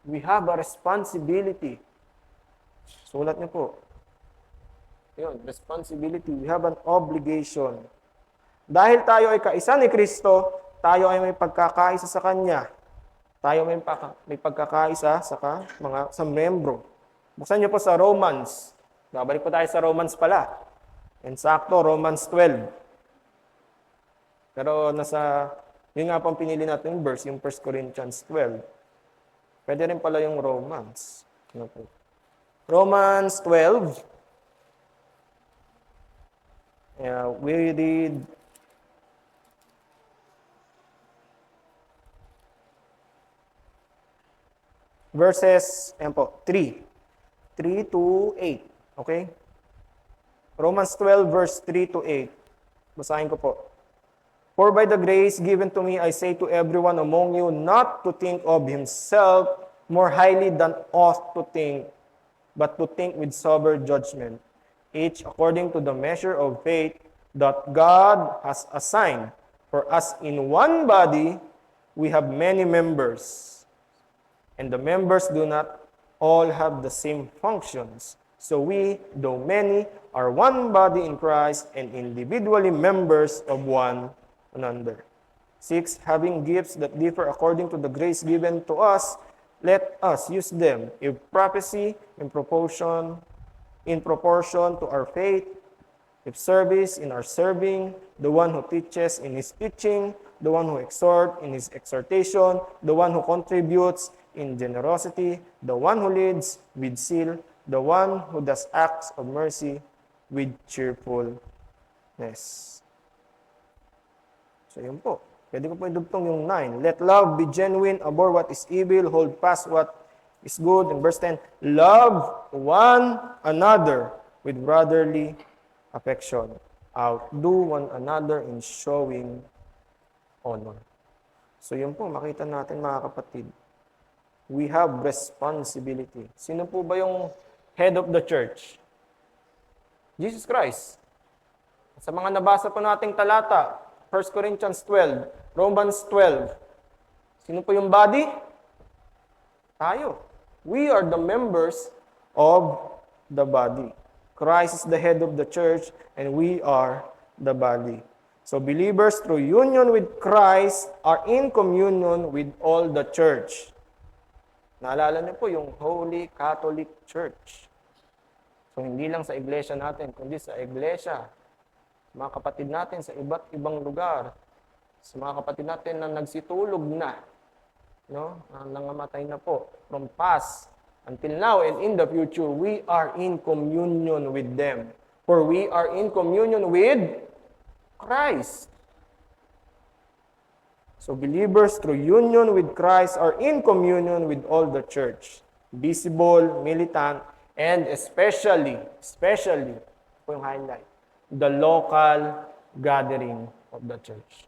We have a responsibility. Sulat niyo po. Yun, responsibility. We have an obligation. Dahil tayo ay kaisa ni Kristo, tayo ay may pagkakaisa sa Kanya. Tayo may pagkakaisa sa membro. Buksan niyo po sa Romans. Babalik po tayo sa Romans pala. And sakto, Romans 12. Pero yun nga pong pinili natin yung verse, yung 1 Corinthians 12. Pwede rin pala yung Romans. Romans 12. We read verses, 3 to 8. Okay? Romans 12, verse 3 to 8. Basahin ko po. For by the grace given to me, I say to everyone among you not to think of himself more highly than ought to think, but to think with sober judgment, each according to the measure of faith that God has assigned. For as in one body we have many members, and the members do not all have the same functions. So we, though many, are one body in Christ and individually members of one another. 6, having gifts that differ according to the grace given to us, let us use them. If prophecy, in proportion to our faith. If service, in our serving. The one who teaches, in his teaching. The one who exhorts, in his exhortation. The one who contributes, in generosity. The one who leads, with zeal. The one who does acts of mercy, with cheerfulness. So yun po. Pwede ko po idugtong yung 9. Let love be genuine, abhor what is evil, hold fast what is good. In verse 10, love one another with brotherly affection. Outdo one another in showing honor. So yun po, makita natin mga kapatid. We have responsibility. Sino po ba yung head of the church? Jesus Christ. Sa mga nabasa po nating talata, 1 Corinthians 12, Romans 12. Sino po yung body? Tayo. We are the members of the body. Christ is the head of the church and we are the body. So believers through union with Christ are in communion with all the church. Naalala niyo po yung Holy Catholic Church. So hindi lang sa iglesia natin, kundi sa iglesia, mga kapatid natin sa iba't ibang lugar, sa mga kapatid natin na nagsitulog na, no? Na nangamatay na po from past until now and in the future, we are in communion with them. For we are in communion with Christ. So believers through union with Christ are in communion with all the church. Visible, militant, and especially, po yung highlight, the local gathering of the church.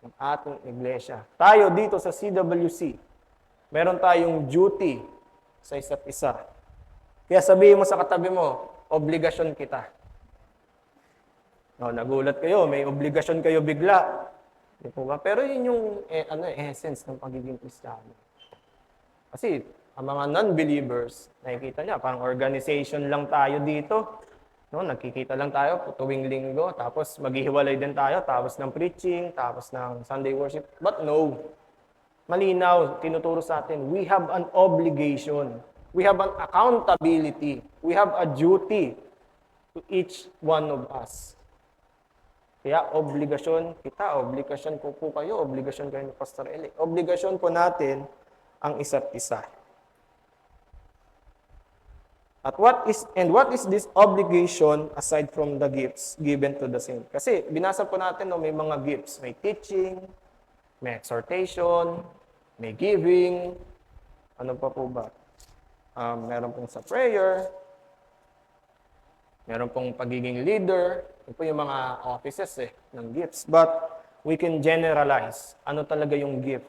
Ng ating iglesia. Tayo dito sa CWC, meron tayong duty sa isa't isa. Kaya sabihin mo sa katabi mo, obligasyon kita. No, nagulat kayo, may obligasyon kayo bigla. Di po ba? Pero yun yung essence ng pagiging Kristiyano. Kasi ang mga non-believers, nakikita niya, parang organization lang tayo dito. No, nagkikita lang tayo tuwing linggo, tapos maghihiwalay din tayo, tapos ng preaching, tapos ng Sunday worship. But no, malinaw, tinuturo sa atin, we have an obligation. We have an accountability. We have a duty to each one of us. Kaya obligasyon kita, obligasyon ko po kayo, obligasyon kayo ni Pastor Eli. Obligasyon po natin ang isa't isa. At what is this obligation aside from the gifts given to the saint? Kasi binasa po natin may mga gifts, may teaching, may exhortation, may giving, ano pa po ba? Meron pong sa prayer, meron pong pagiging leader, ito po yung mga offices ng gifts. But we can generalize. Ano talaga yung gift?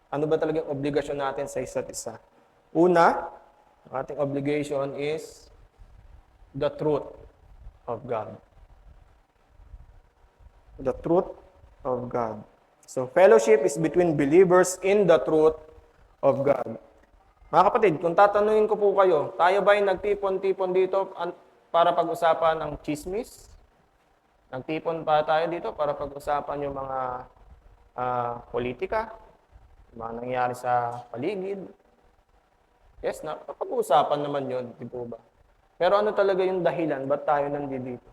Ano ba talaga yung obligasyon natin sa isa't isa? Una, ang ating obligation is the truth of God. The truth of God. So, fellowship is between believers in the truth of God. Mga kapatid, kung tatanungin ko po kayo, tayo ba ay nagtipon-tipon dito para pag-usapan ang chismis? Nagtipon pa tayo dito para pag-usapan yung mga politika, mga nangyayari sa paligid? Yes, pag-uusapan naman yun, di po ba? Pero ano talaga yung dahilan, ba't tayo nandito?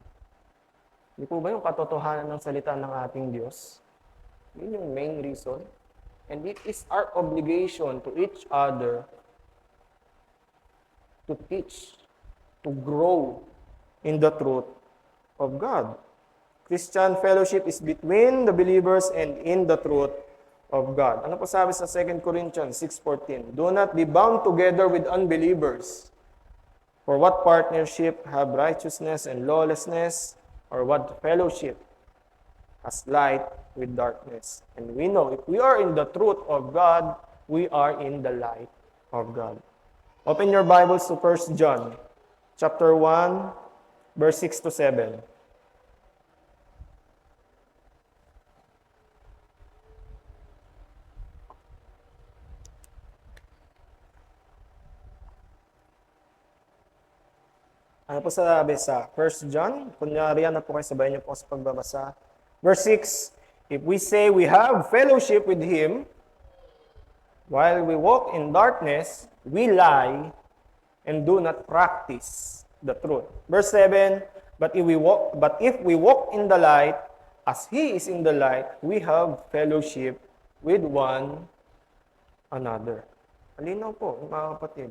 Di po ba yung katotohanan ng salita ng ating Diyos? Yun yung main reason. And it is our obligation to each other to teach, to grow in the truth of God. Christian fellowship is between the believers and in the truth of God. Ano po sabi sa 2 Corinthians 6:14? Do not be bound together with unbelievers. For what partnership have righteousness and lawlessness? Or what fellowship has light with darkness? And we know, if we are in the truth of God, we are in the light of God. Open your Bibles to 1 John, chapter 1, verse 6 to 7. Ano po sabi sa 1 John? Kunyari na po kayo, sabay niyo po sa pagbabasa. Verse 6, if we say we have fellowship with Him, while we walk in darkness, we lie and do not practice the truth. Verse 7, but if we walk in the light, as He is in the light, we have fellowship with one another. Malinaw po, mga kapatid.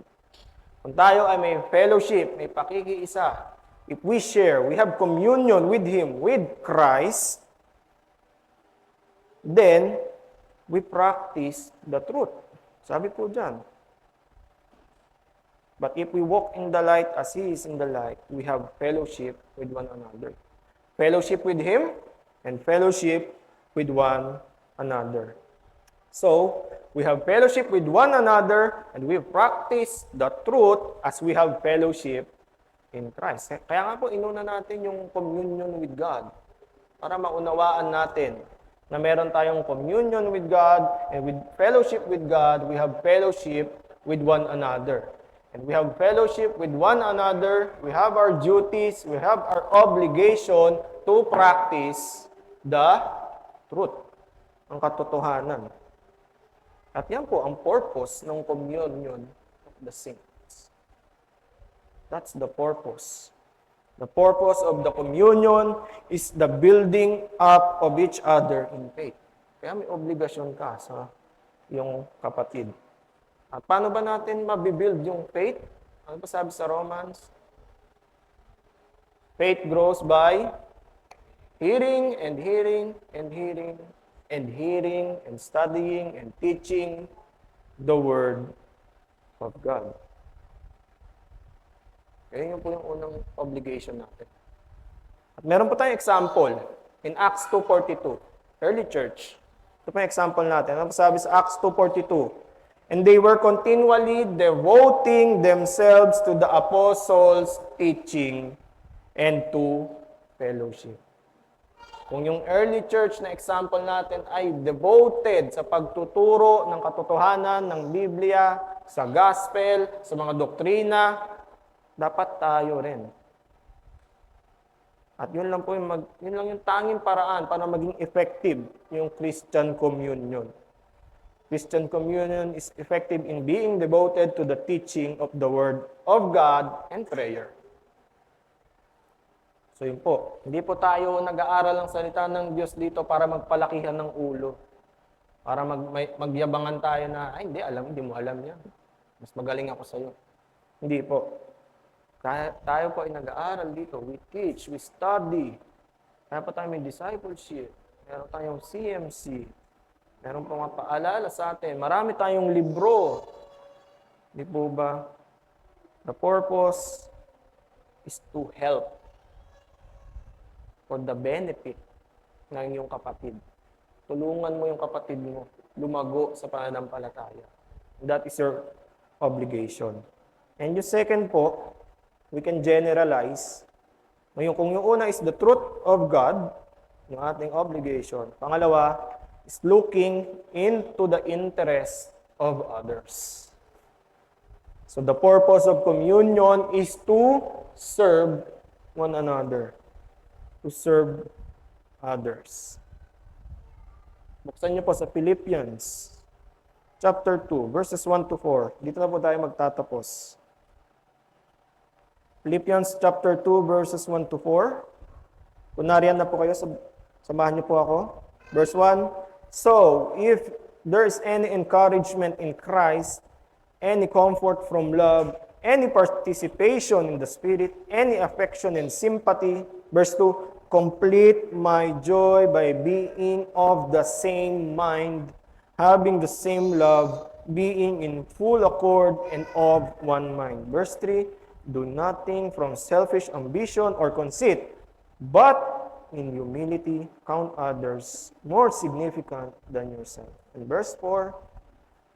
Kung tayo ay may fellowship, may pakikiisa, if we share, we have communion with Him, with Christ, then we practice the truth. Sabi po dyan. But if we walk in the light as He is in the light, we have fellowship with one another. Fellowship with Him and fellowship with one another. So, we have fellowship with one another and we practice the truth as we have fellowship in Christ. Kaya nga po, inuna natin yung communion with God para maunawaan natin na meron tayong communion with God and with fellowship with God, we have fellowship with one another. And we have fellowship with one another, we have our duties, we have our obligation to practice the truth, ang katotohanan. At yan po ang purpose ng communion of the saints. That's the purpose. The purpose of the communion is the building up of each other in faith. Kaya may obligasyon ka sa iyong kapatid. At paano ba natin mabibuild yung faith? Ano pa sabi sa Romans? Faith grows by hearing and hearing and hearing and hearing and studying and teaching the Word of God. Kaya yun po yung unang obligation natin. At meron po tayong example in Acts 2:42, early church. Ito po yung example natin. Ano po sabi sa Acts 2:42? And they were continually devoting themselves to the apostles' teaching and to fellowship. Kung yung early church na example natin ay devoted sa pagtuturo ng katotohanan ng Biblia, sa gospel, sa mga doktrina, dapat tayo rin. At yun lang po yun lang yung tanging paraan para maging effective yung Christian communion. Christian communion is effective in being devoted to the teaching of the Word of God and prayer. So yun po, hindi po tayo nag-aaral ng salita ng Diyos dito para magpalakihan ng ulo. Para magyabangan tayo na, ay hindi mo alam yan. Mas magaling ako sa'yo. Hindi po. Tayo po ay nag-aaral dito. We teach, we study. Kaya po tayo may discipleship. Meron tayong CMC. Meron po nga paalala sa atin. Marami tayong libro. Di po ba? The purpose is to help for the benefit ng iyong kapatid. Tulungan mo yung kapatid mo lumago sa pananampalataya. That is your obligation. And yung second po, we can generalize. Ngayon, kung yung una is the truth of God, yung ating obligation. Pangalawa is looking into the interest of others. So the purpose of communion is to serve one another. To serve others. Buksan niyo po sa Philippians chapter 2, verses 1 to 4. Dito na po tayo magtatapos. Philippians chapter 2, verses 1 to 4. Kung nariyan na po kayo, samahan niyo po ako. Verse 1, so, if there is any encouragement in Christ, any comfort from love, any participation in the Spirit, any affection and sympathy. Verse 2, complete my joy by being of the same mind, having the same love, being in full accord and of one mind. Verse 3, do nothing from selfish ambition or conceit, but in humility count others more significant than yourself. And verse 4,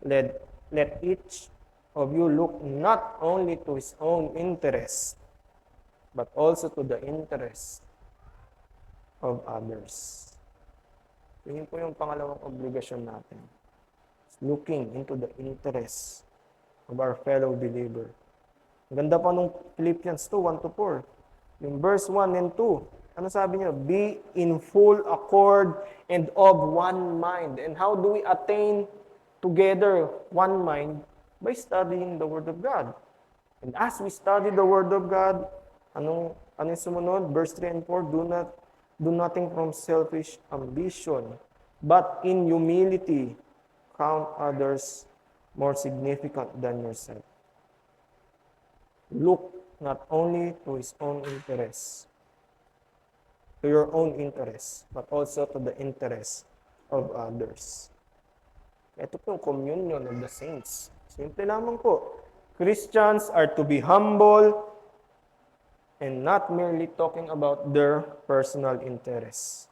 let each of you look not only to his own interest, but also to the interest of others. Yun po yung pangalawang obligasyon natin. Looking into the interest of our fellow believer. Ang ganda pa nung Philippians 2, 1 to 4. Yung verse 1 and 2. Ano sabi niya? Be in full accord and of one mind. And how do we attain together one mind? By studying the Word of God. And as we study the Word of God, anong sumunod? Verse 3 and 4, do nothing from selfish ambition, but in humility, count others more significant than yourself. Look not only to his own interests, to your own interests, but also to the interests of others. Ito po yung communion of the saints. Simple lamang po. Christians are to be humble and not merely talking about their personal interests.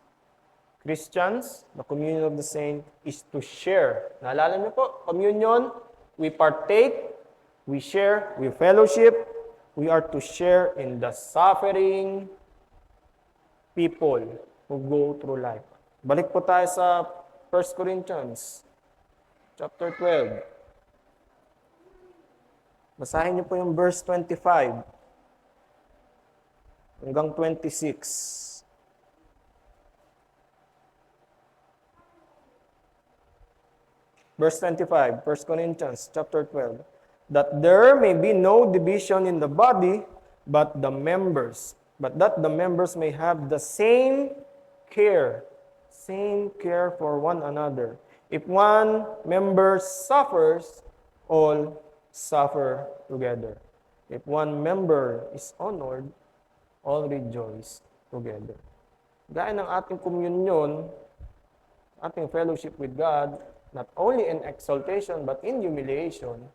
Christians, the communion of the saints, is to share. Naalala niyo po, communion, we partake, we share, we fellowship, we are to share in the suffering people who go through life. Balik po tayo sa 1 Corinthians, chapter 12. Basahin niyo po yung verse 25 hanggang 26. Verse 25, 1 Corinthians chapter 12. That there may be no division in the body, but that the members may have the same care for one another. If one member suffers, all suffer together. If one member is honored, all rejoice together. Gaya ng ating communion, ating fellowship with God, not only in exaltation but in humiliation,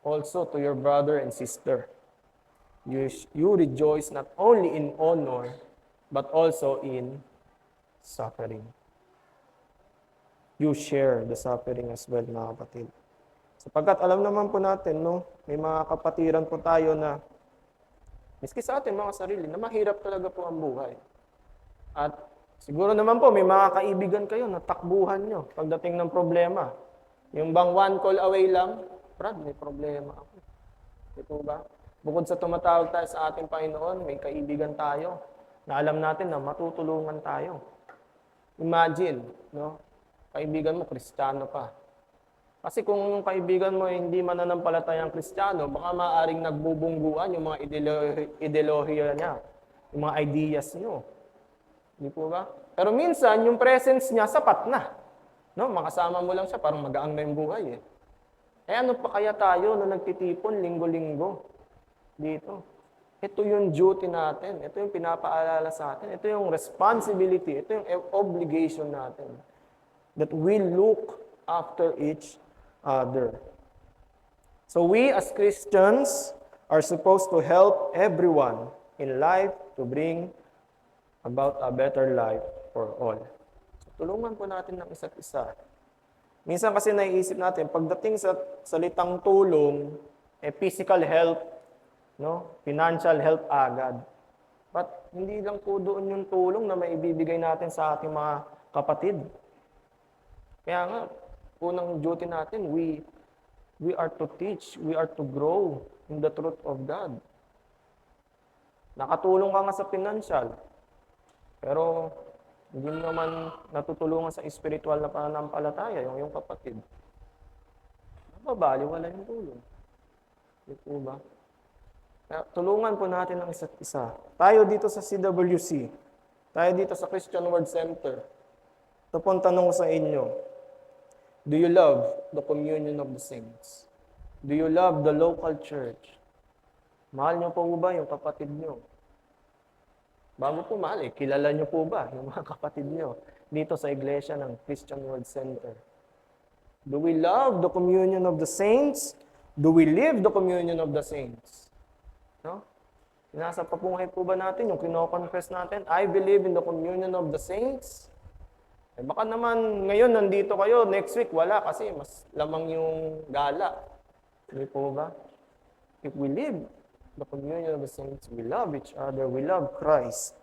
also to your brother and sister. You rejoice not only in honor, but also in suffering. You share the suffering as well, mga kapatid. Sapagkat alam naman po natin, no, may mga kapatiran po tayo na, miski sa atin mga sarili, na mahirap talaga po ang buhay. At siguro naman po, may mga kaibigan kayo na takbuhan nyo pagdating ng problema. Yung bang one call away lang, Brad, may problema ako. Di po ba? Bukod sa tumatawag tayo sa ating Panginoon, may kaibigan tayo na alam natin na matutulungan tayo. Imagine, no? Kaibigan mo, Kristiyano pa. Kasi kung yung kaibigan mo hindi mananampalatayang Kristiyano, baka maaaring nagbubungguan yung mga ideolohiya niya, yung mga ideas niyo. Di po ba? Pero minsan, yung presence niya sapat na. No? Makasama mo lang siya, parang magaang na yung buhay. Eh ano pa kaya tayo na nagtitipon linggo-linggo dito? Ito yung duty natin. Ito yung pinapaalala sa atin. Ito yung responsibility. Ito yung obligation natin. That we look after each other. So we as Christians are supposed to help everyone in life to bring about a better life for all. So, tulungan po natin ng isa't isa. Minsan kasi naiisip natin, pagdating sa salitang tulong, physical help, no? Financial help agad. But hindi lang po doon yung tulong na maibibigay natin sa ating mga kapatid. Kaya nga, unang duty natin, we are to teach, we are to grow in the truth of God. Nakatulong ka nga sa financial, pero hindi naman natutulungan sa spiritual na pananampalataya, yung iyong kapatid. Mababali, wala yung tulong. Di po ba? Kaya, tulungan po natin ang isa't isa. Tayo dito sa CWC, tayo dito sa Christian Word Center. Ito po ang tanong ko sa inyo. Do you love the communion of the saints? Do you love the local church? Mahal niyo po ba yung kapatid niyo? Bago po mahal, kilala niyo po ba yung mga kapatid niyo dito sa iglesia ng Christian Word Center? Do we love the communion of the saints? Do we live the communion of the saints? No? Nasa papunhay po ba natin yung kino-confess natin? I believe in the communion of the saints. Eh baka naman ngayon nandito kayo, next week wala kasi mas lamang yung gala. Hindi po ba? If we live the communion of the saints, we love each other, we love Christ.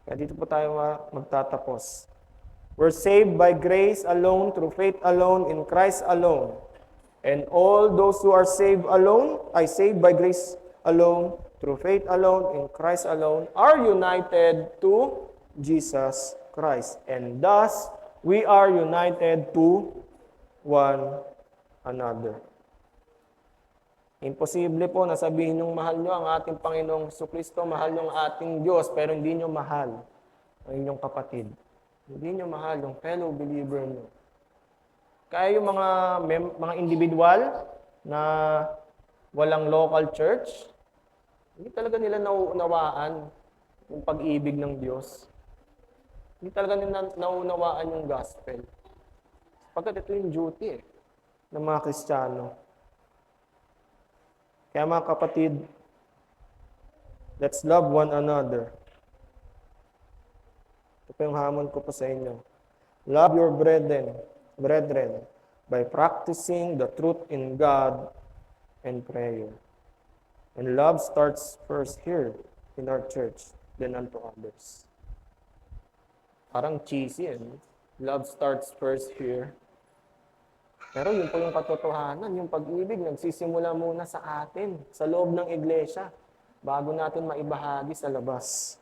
Kaya dito po tayo magtatapos. We're saved by grace alone, through faith alone, in Christ alone. And all those who are saved alone, saved by grace alone, through faith alone, in Christ alone, are united to Jesus Christ. And thus, we are united to one another. Imposible po na sabihin niyong mahal niyo ang ating Panginoong Jesucristo, mahal niyo ang ating Diyos, pero hindi niyo mahal ang inyong kapatid. Hindi niyo mahal yung fellow believer niyo. Kaya yung mga individual na walang local church, hindi talaga nila nauunawaan yung pag-ibig ng Diyos. Hindi talaga nila nauunawaan yung gospel. Pagkat ito yung duty ng mga Kristiyano. Kaya mga kapatid, let's love one another. Ito po yung hamon ko po sa inyo. Love your brethren, by practicing the truth in God and prayer. And love starts first here in our church, then unto others. Parang cheesy, Love starts first here. Pero yun po yung katotohanan, yung pag-ibig nagsisimula muna sa atin, sa loob ng iglesia, bago natin maibahagi sa labas.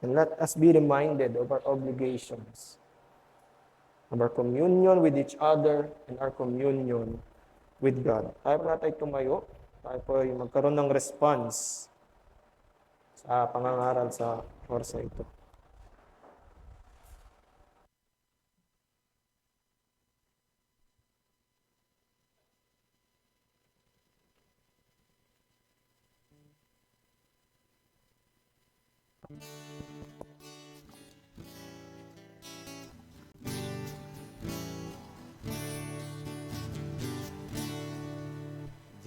And let us be reminded of our obligations, of our communion with each other, and our communion with God. Tayo po natin tumayo, tayo po ay magkaroon ng response sa pangangaral sa oras na ito.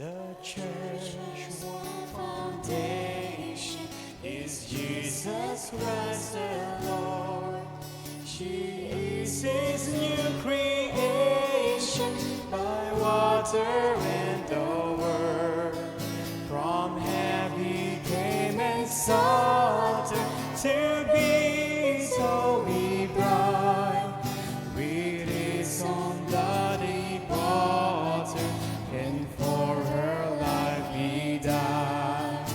The church one foundation is Jesus Christ the Lord. She is His new creation by water and the word. From heaven He came and sought her to be His holy bride. With His own blood He bought her, and for her life He died.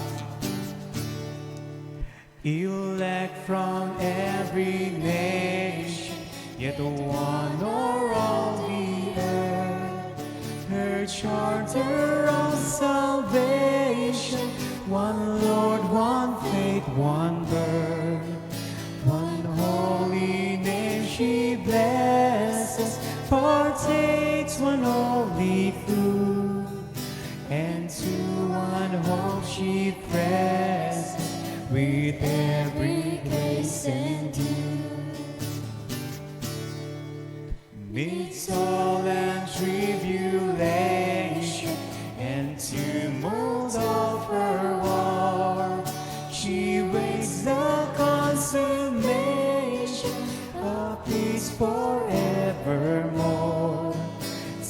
Elect from every nation, yet one or all the earth. Her charter of salvation, one Lord, one faith, one birth. One holy name she blesses, partakes one holy food, and to one hope she presses with every grace and due. Mid soul and tribulation and tumult of her war, she waits the consummation of peace forevermore.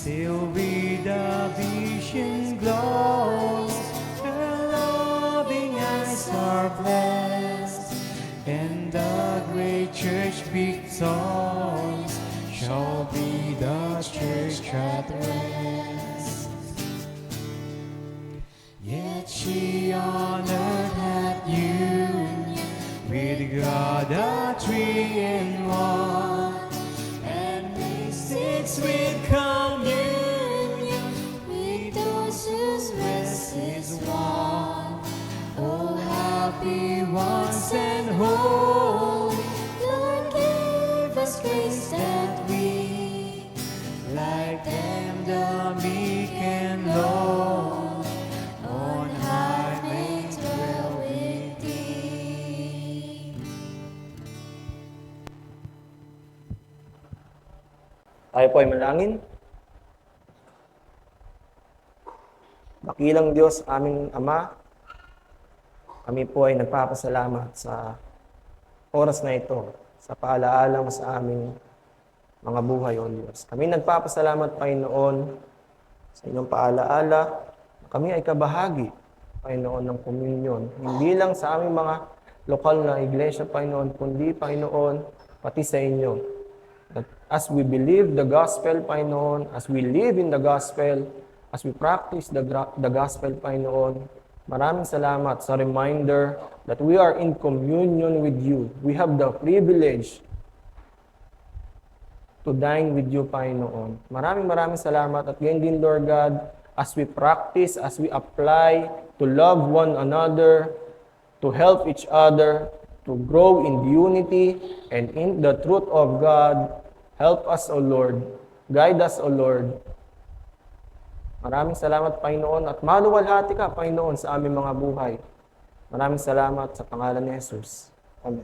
Till with the vision glows, her loving eyes are blessed, and the great church victorious shall be the church at rest. Yet she on earth hath union with God the three in one, and sits with communion with those whose rest is won. Oh, happy ones and holy, Lord, give us grace that we, like them, the meek and lowly, on high may dwell with Thee. Tayo po ay manalangin. Dakilang Diyos, aming Ama, kami po ay nagpapasalamat sa oras na ito, sa paalaala mo sa aming mga buhay, O Diyos. Kami nagpapasalamat, Panginoon, sa inyong paalaala. Kami ay kabahagi, Panginoon, ng komunyon. Hindi lang sa aming mga lokal na iglesia, Panginoon, kundi, Panginoon, pati sa inyo. That as we believe the gospel, Panginoon, as we live in the gospel, as we practice the gospel, Panginoon, maraming salamat sa reminder that we are in communion with you. We have the privilege to dine with you, Panginoon. Maraming salamat at ngayon din, Lord God, as we practice, as we apply to love one another, to help each other, to grow in unity and in the truth of God. Help us, O Lord. Guide us, O Lord. Maraming salamat, Panginoon, at maluwalhati ka, Panginoon, sa aming mga buhay. Maraming salamat sa pangalan ni Jesus. Amen.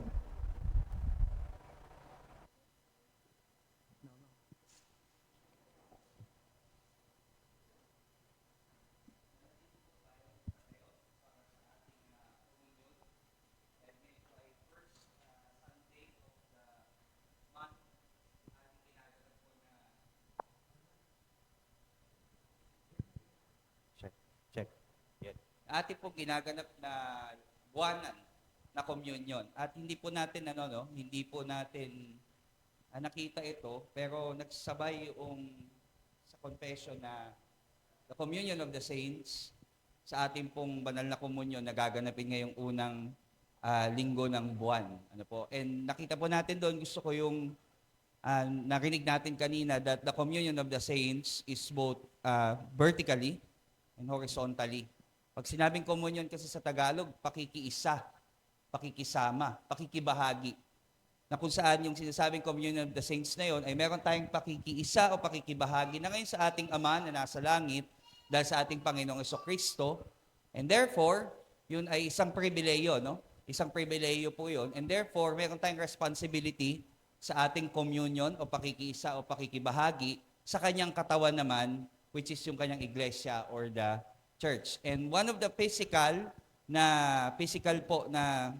Check. Yan. Ating po ginaganap na buwanan na communion. At hindi po natin hindi po natin nakita ito, pero nagsabay yung sa confession na the communion of the saints sa ating pong banal na komunyon na gaganapin ngayong unang linggo ng buwan. Ano po? And nakita po natin doon, gusto ko yung narinig natin kanina that the communion of the saints is both vertically and horizontally. Pag sinabing communion kasi sa Tagalog, pakikiisa, pakikisama, pakikibahagi. Na kung saan yung sinasabing communion of the saints na yon ay meron tayong pakikiisa o pakikibahagi na ngayon sa ating Ama na nasa langit dahil sa ating Panginoong Jesucristo. And therefore, yun ay isang pribileyo, no? Isang pribileyo po yun. And therefore, meron tayong responsibility sa ating communion o pakikiisa o pakikibahagi sa kanyang katawan naman, which is yung kanyang iglesia or the church. And one of the physical po na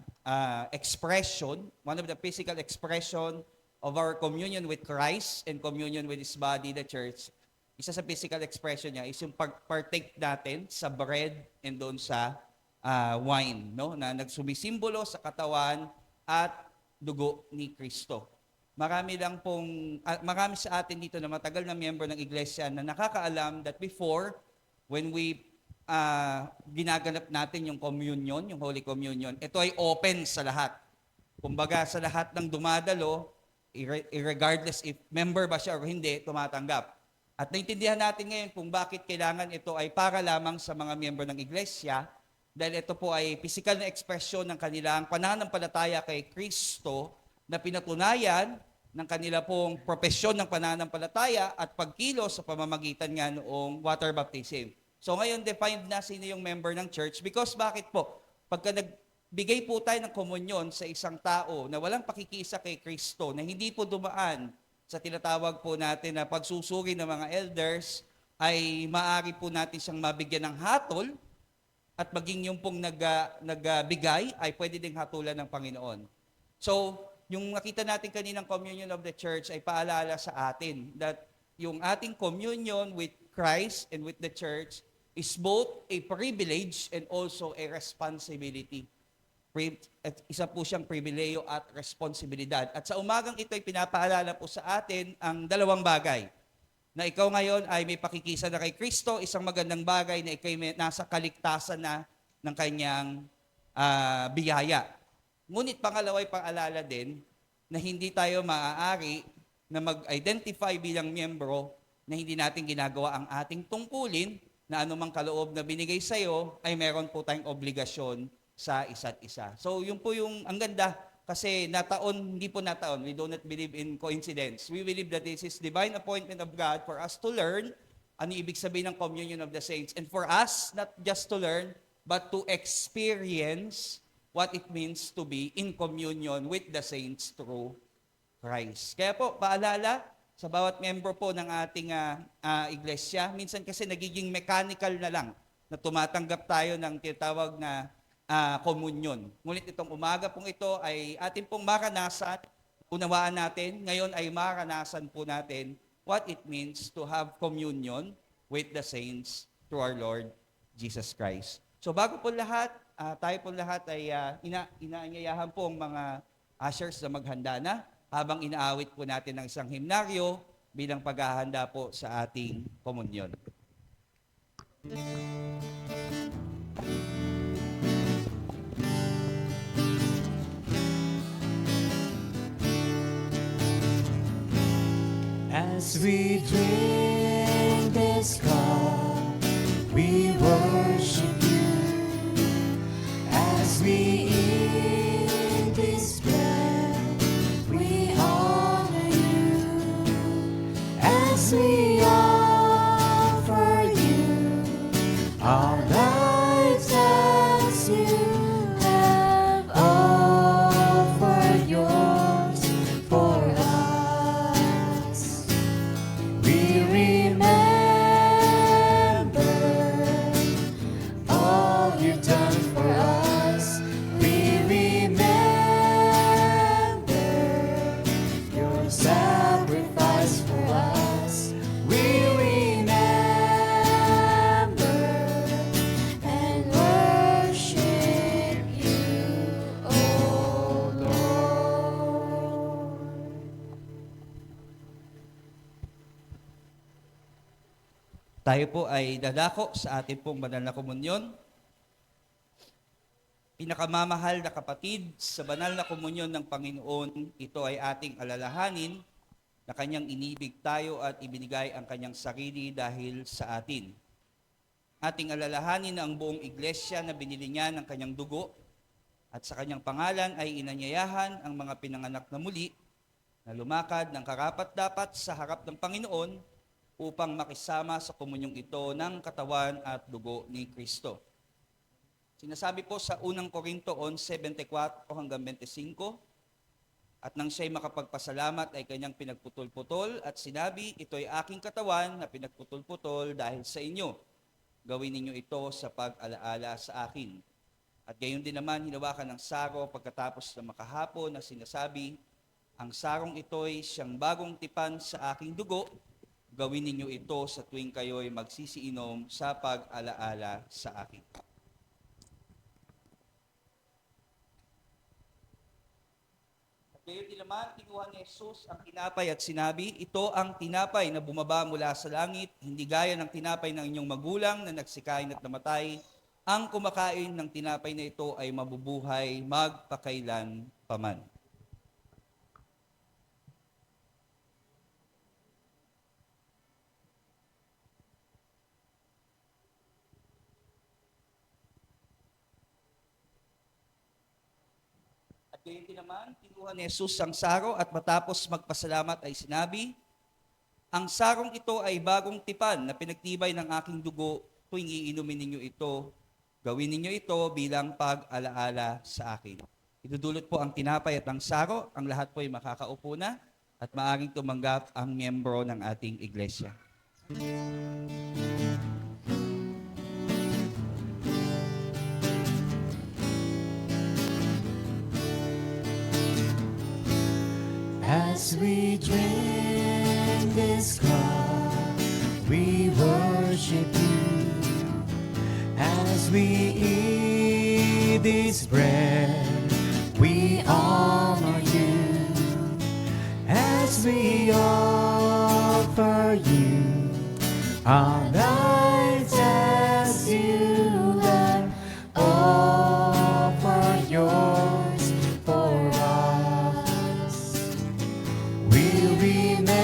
expression, one of the physical expression of our communion with Christ and communion with His body, the church, isa sa physical expression niya is yung partake natin sa bread and doon sa wine, no? Na nagsumisimbolo sa katawan at dugo ni Kristo. Marami sa atin dito na matagal na miyembro ng iglesia na nakakaalam that before, when we ginaganap natin yung communion, yung Holy Communion, ito ay open sa lahat. Kumbaga sa lahat ng dumadalo, regardless if member ba siya o hindi, tumatanggap. At naintindihan natin ngayon kung bakit kailangan ito ay para lamang sa mga miyembro ng iglesia, dahil ito po ay physical na ekspresyon ng kanilang pananampalataya kay Kristo na pinatunayan ng kanila pong propesyon ng pananampalataya at pagkilos sa pamamagitan nga noong water baptism. So ngayon, defined na sino yung member ng church because bakit po? Pagka nagbigay po tayo ng komunyon sa isang tao na walang pakikiisa kay Kristo, na hindi po dumaan sa tinatawag po natin na pagsusuri ng mga elders, ay maaari po natin siyang mabigyan ng hatol at maging yung pong nagbigay ay pwede ding hatulan ng Panginoon. So, yung nakita natin kaninang communion of the church ay paalala sa atin that yung ating communion with Christ and with the church is both a privilege and also a responsibility. At isa po siyang pribileyo at responsibilidad. At sa umagang ito ay pinapaalala po sa atin ang dalawang bagay. Na ikaw ngayon ay may pakikisa na kay Kristo, isang magandang bagay na ikaw ay nasa kaligtasan na ng kanyang biyaya. Ngunit pangalawa ay paalala din na hindi tayo maaari na mag-identify bilang miyembro na hindi natin ginagawa ang ating tungkulin na anumang kaloob na binigay sa iyo ay meron po tayong obligasyon sa isa't isa. So, yun po yung ang ganda kasi hindi po nataon. We do not believe in coincidence. We believe that this is divine appointment of God for us to learn ano ibig sabihin ng communion of the saints. And for us, not just to learn, but to experience what it means to be in communion with the saints through Christ. Kaya po, paalala sa bawat member po ng ating iglesia, minsan kasi nagiging mechanical na lang na tumatanggap tayo ng tinatawag na komunyon. Ngunit itong umaga pong ito ay atin pong maranasan, unawaan natin, ngayon ay maranasan po natin what it means to have communion with the saints through our Lord Jesus Christ. So bago po lahat, tayo po lahat ay inaanyayahan po ang mga ushers na maghanda na habang inaawit po natin ng isang himnaryo bilang paghahanda po sa ating komunyon. As we drink this cup, we worship you. As we eat this bread, we honor you. As we offer you our lives as you have offered yours for us. We remember all you've done for us. We remember your sacrifice for us. We remember and worship you, O Lord. Tayo po ay dadako sa ating pong banal na komunyon. Pinakamamahal na kapatid, sa banal na komunyon ng Panginoon, ito ay ating alalahanin na kanyang inibig tayo at ibinigay ang kanyang sarili dahil sa atin. Ating alalahanin na ang buong iglesia na binili niya ng kanyang dugo at sa kanyang pangalan ay inanyayahan ang mga pinanganak na muli na lumakad ng karapat-dapat sa harap ng Panginoon upang makisama sa komunyong ito ng katawan at dugo ni Kristo. Sinasabi po sa unang Korinto 11:24 hanggang 25, at nang siya'y makapagpasalamat ay kanyang pinagputol-putol at sinabi, ito ay aking katawan na pinagputol-putol dahil sa inyo. Gawin ninyo ito sa pag-alaala sa akin. At gayon din naman hinawakan ng saro pagkatapos na makahapon na sinasabi, ang sarong ito'y siyang bagong tipan sa aking dugo. Gawin ninyo ito sa tuwing kayo'y magsisiinom sa pag-alaala sa akin. Gayon din naman, kinuha ni Jesus ang tinapay at sinabi, ito ang tinapay na bumaba mula sa langit, hindi gaya ng tinapay ng inyong magulang na nagsikain at namatay. Ang kumakain ng tinapay na ito ay mabubuhay magpakailan paman. Gayon din naman, kinuha ni Jesus ang saro at matapos magpasalamat ay sinabi, ang sarong ito ay bagong tipan na pinagtibay ng aking dugo tuwing iinumin ninyo ito. Gawin ninyo ito bilang pag-alaala sa akin. Idudulot po ang tinapay at ang saro, ang lahat po ay makakaupo na at maaaring tumanggap ang miyembro ng ating iglesia. As we drink this cup, we worship you. As we eat this bread, we honor you. As we offer you our lives as you have offered yours for us. We'll remember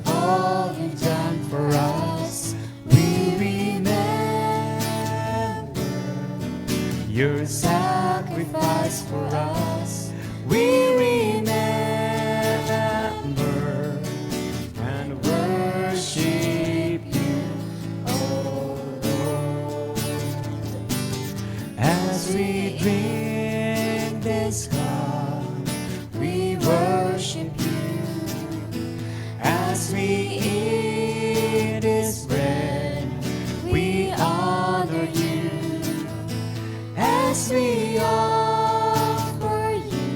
all you've done for us. We remember your sacrifice for us. We remember and worship you, oh Lord. As we drink this cup, we worship you. As we eat this bread, we honor you. As we offer you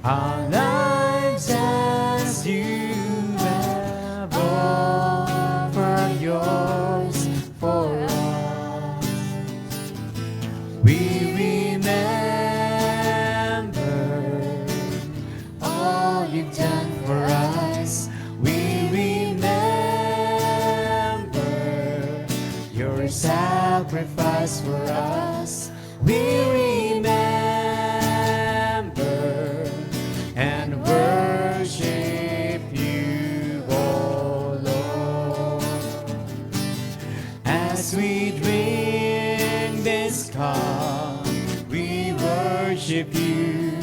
our lives as you have offered yours for us. We remember for us. We remember and worship you, O Lord. As we drink this cup, we worship you.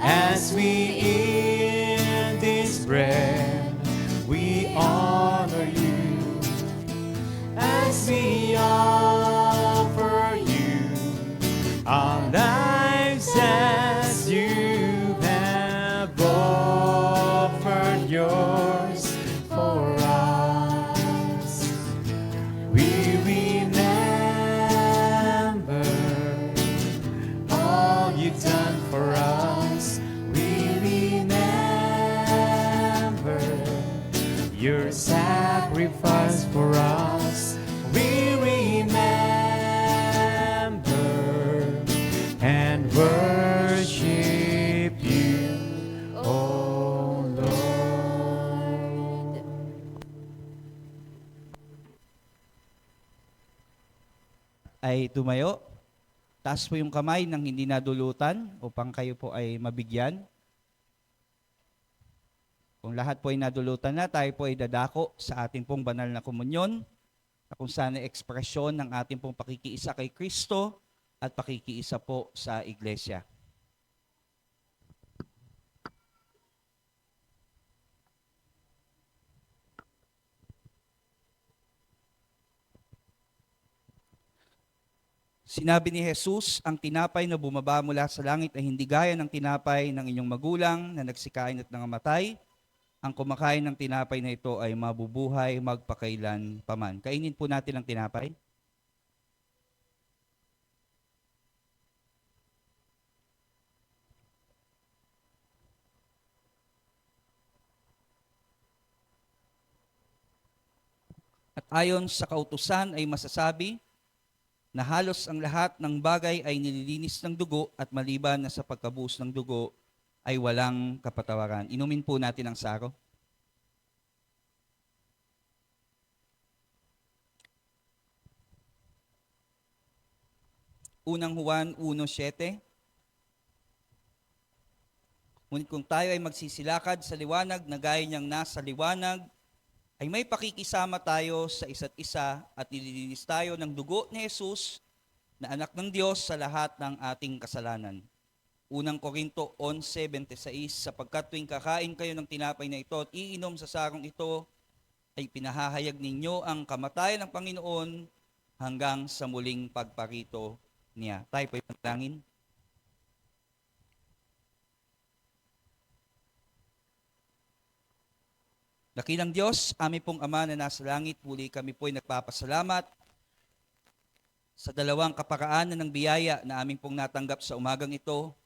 As we eat this bread, we honor you. As we offer you our lives as you have offered yours for us. We remember all you've done for us. We remember your sacrifice for us. We remember and worship you, O Lord. Ay tumayo. Taas po yung kamay ng hindi nadulutan upang kayo po ay mabigyan. Kung lahat po ay nadulutan na, tayo po ay dadako sa ating pong banal na komunyon na kung saan ay ekspresyon ng ating pong pakikiisa kay Kristo at pakikiisa po sa Iglesia. Sinabi ni Jesus, ang tinapay na bumaba mula sa langit ay hindi gaya ng tinapay ng inyong magulang na nagsikain at nangamatay. Ang kumakain ng tinapay na ito ay mabubuhay magpakailan paman. Kainin po natin ang tinapay. At ayon sa kautusan ay masasabi na halos ang lahat ng bagay ay nililinis ng dugo at maliban na sa pagkabuhos ng dugo ay walang kapatawaran. Inumin po natin ang saro. Unang Juan 1:7. Ngunit kung tayo ay magsisilakad sa liwanag na gaya niyang nasa liwanag, ay may pakikisama tayo sa isa't isa at nililinis tayo ng dugo ni Jesus na anak ng Diyos sa lahat ng ating kasalanan. Unang Korinto 11:26, sapagkat tuwing kakain kayo ng tinapay na ito at iinom sa sarong ito, ay pinahahayag ninyo ang kamatayan ng Panginoon hanggang sa muling pagparito niya. Tayo po'y panalangin. Dakilang Diyos, aming pong Ama na nasa langit, muli kami po'y nagpapasalamat sa dalawang kaparaanan ng biyaya na aming pong natanggap sa umagang ito,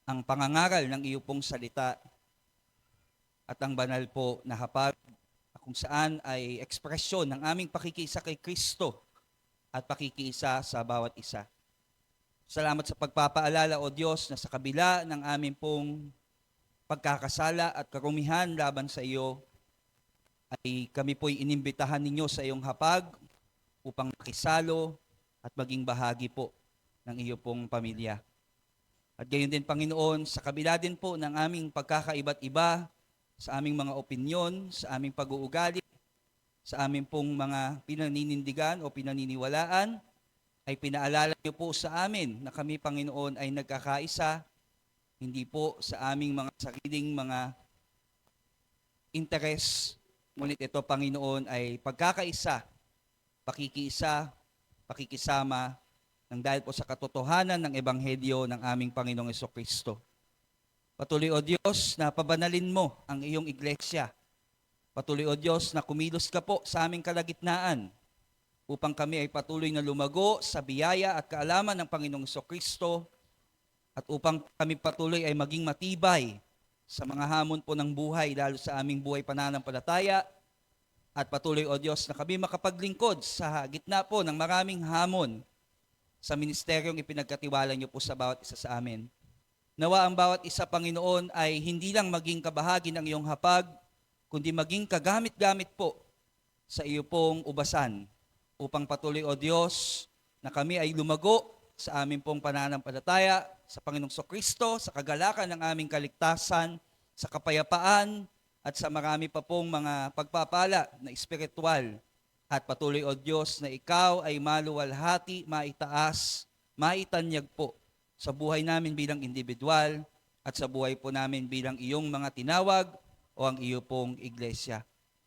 ang pangangaral ng iyo pong salita at ang banal po na hapag kung saan ay ekspresyon ng aming pakikiisa kay Kristo at pakikiisa sa bawat isa. Salamat sa pagpapaalala, O Diyos, na sa kabila ng aming pong pagkakasala at karumihan laban sa iyo, ay kami po'y inimbitahan ninyo sa iyong hapag upang makisalo at maging bahagi po ng iyo pong pamilya. At gayon din, Panginoon, sa kabila din po ng aming pagkakaiba't iba, sa aming mga opinyon, sa aming pag-uugali, sa aming pong mga pinaninindigan o pinaniniwalaan, ay pinaalala niyo po sa amin na kami, Panginoon, ay nagkakaisa, hindi po sa aming mga sariling mga interes. Ngunit ito, Panginoon, ay pagkakaisa, pakikiisa, pakikisama, nang dahil po sa katotohanan ng Ebanghelyo ng aming Panginoong Jesucristo. Patuloy, O Diyos, na pabanalin mo ang iyong iglesia. Patuloy, O Diyos, na kumilos ka po sa aming kalagitnaan upang kami ay patuloy na lumago sa biyaya at kaalaman ng Panginoong Jesucristo at upang kami patuloy ay maging matibay sa mga hamon po ng buhay, lalo sa aming buhay pananampalataya. At patuloy, O Diyos, na kami makapaglingkod sa gitna po ng maraming hamon sa ministeryong ipinagkatiwala niyo po sa bawat isa sa amin. Nawa ang bawat isa, Panginoon, ay hindi lang maging kabahagi ng iyong hapag, kundi maging kagamit-gamit po sa iyo pong ubasan upang patuloy, O Diyos, na kami ay lumago sa aming pong pananampalataya sa Panginoong Kristo, sa kagalakan ng aming kaligtasan, sa kapayapaan, at sa marami pa pong mga pagpapala na espiritual. At patuloy, O Diyos, na Ikaw ay maluwalhati, maitaas, maitanyag po sa buhay namin bilang individual at sa buhay po namin bilang iyong mga tinawag o ang iyo pong iglesia.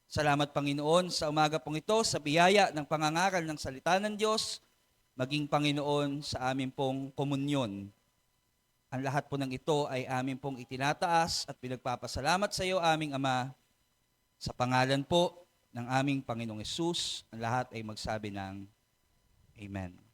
Salamat, Panginoon, sa umaga pong ito, sa biyaya ng pangangaral ng salita ng Diyos, maging Panginoon sa amin pong komunyon. Ang lahat po ng ito ay amin pong itinataas at pinagpapasalamat sa iyo, aming Ama, sa pangalan po ng aming Panginoong Hesus. Ang lahat ay magsabi ng Amen.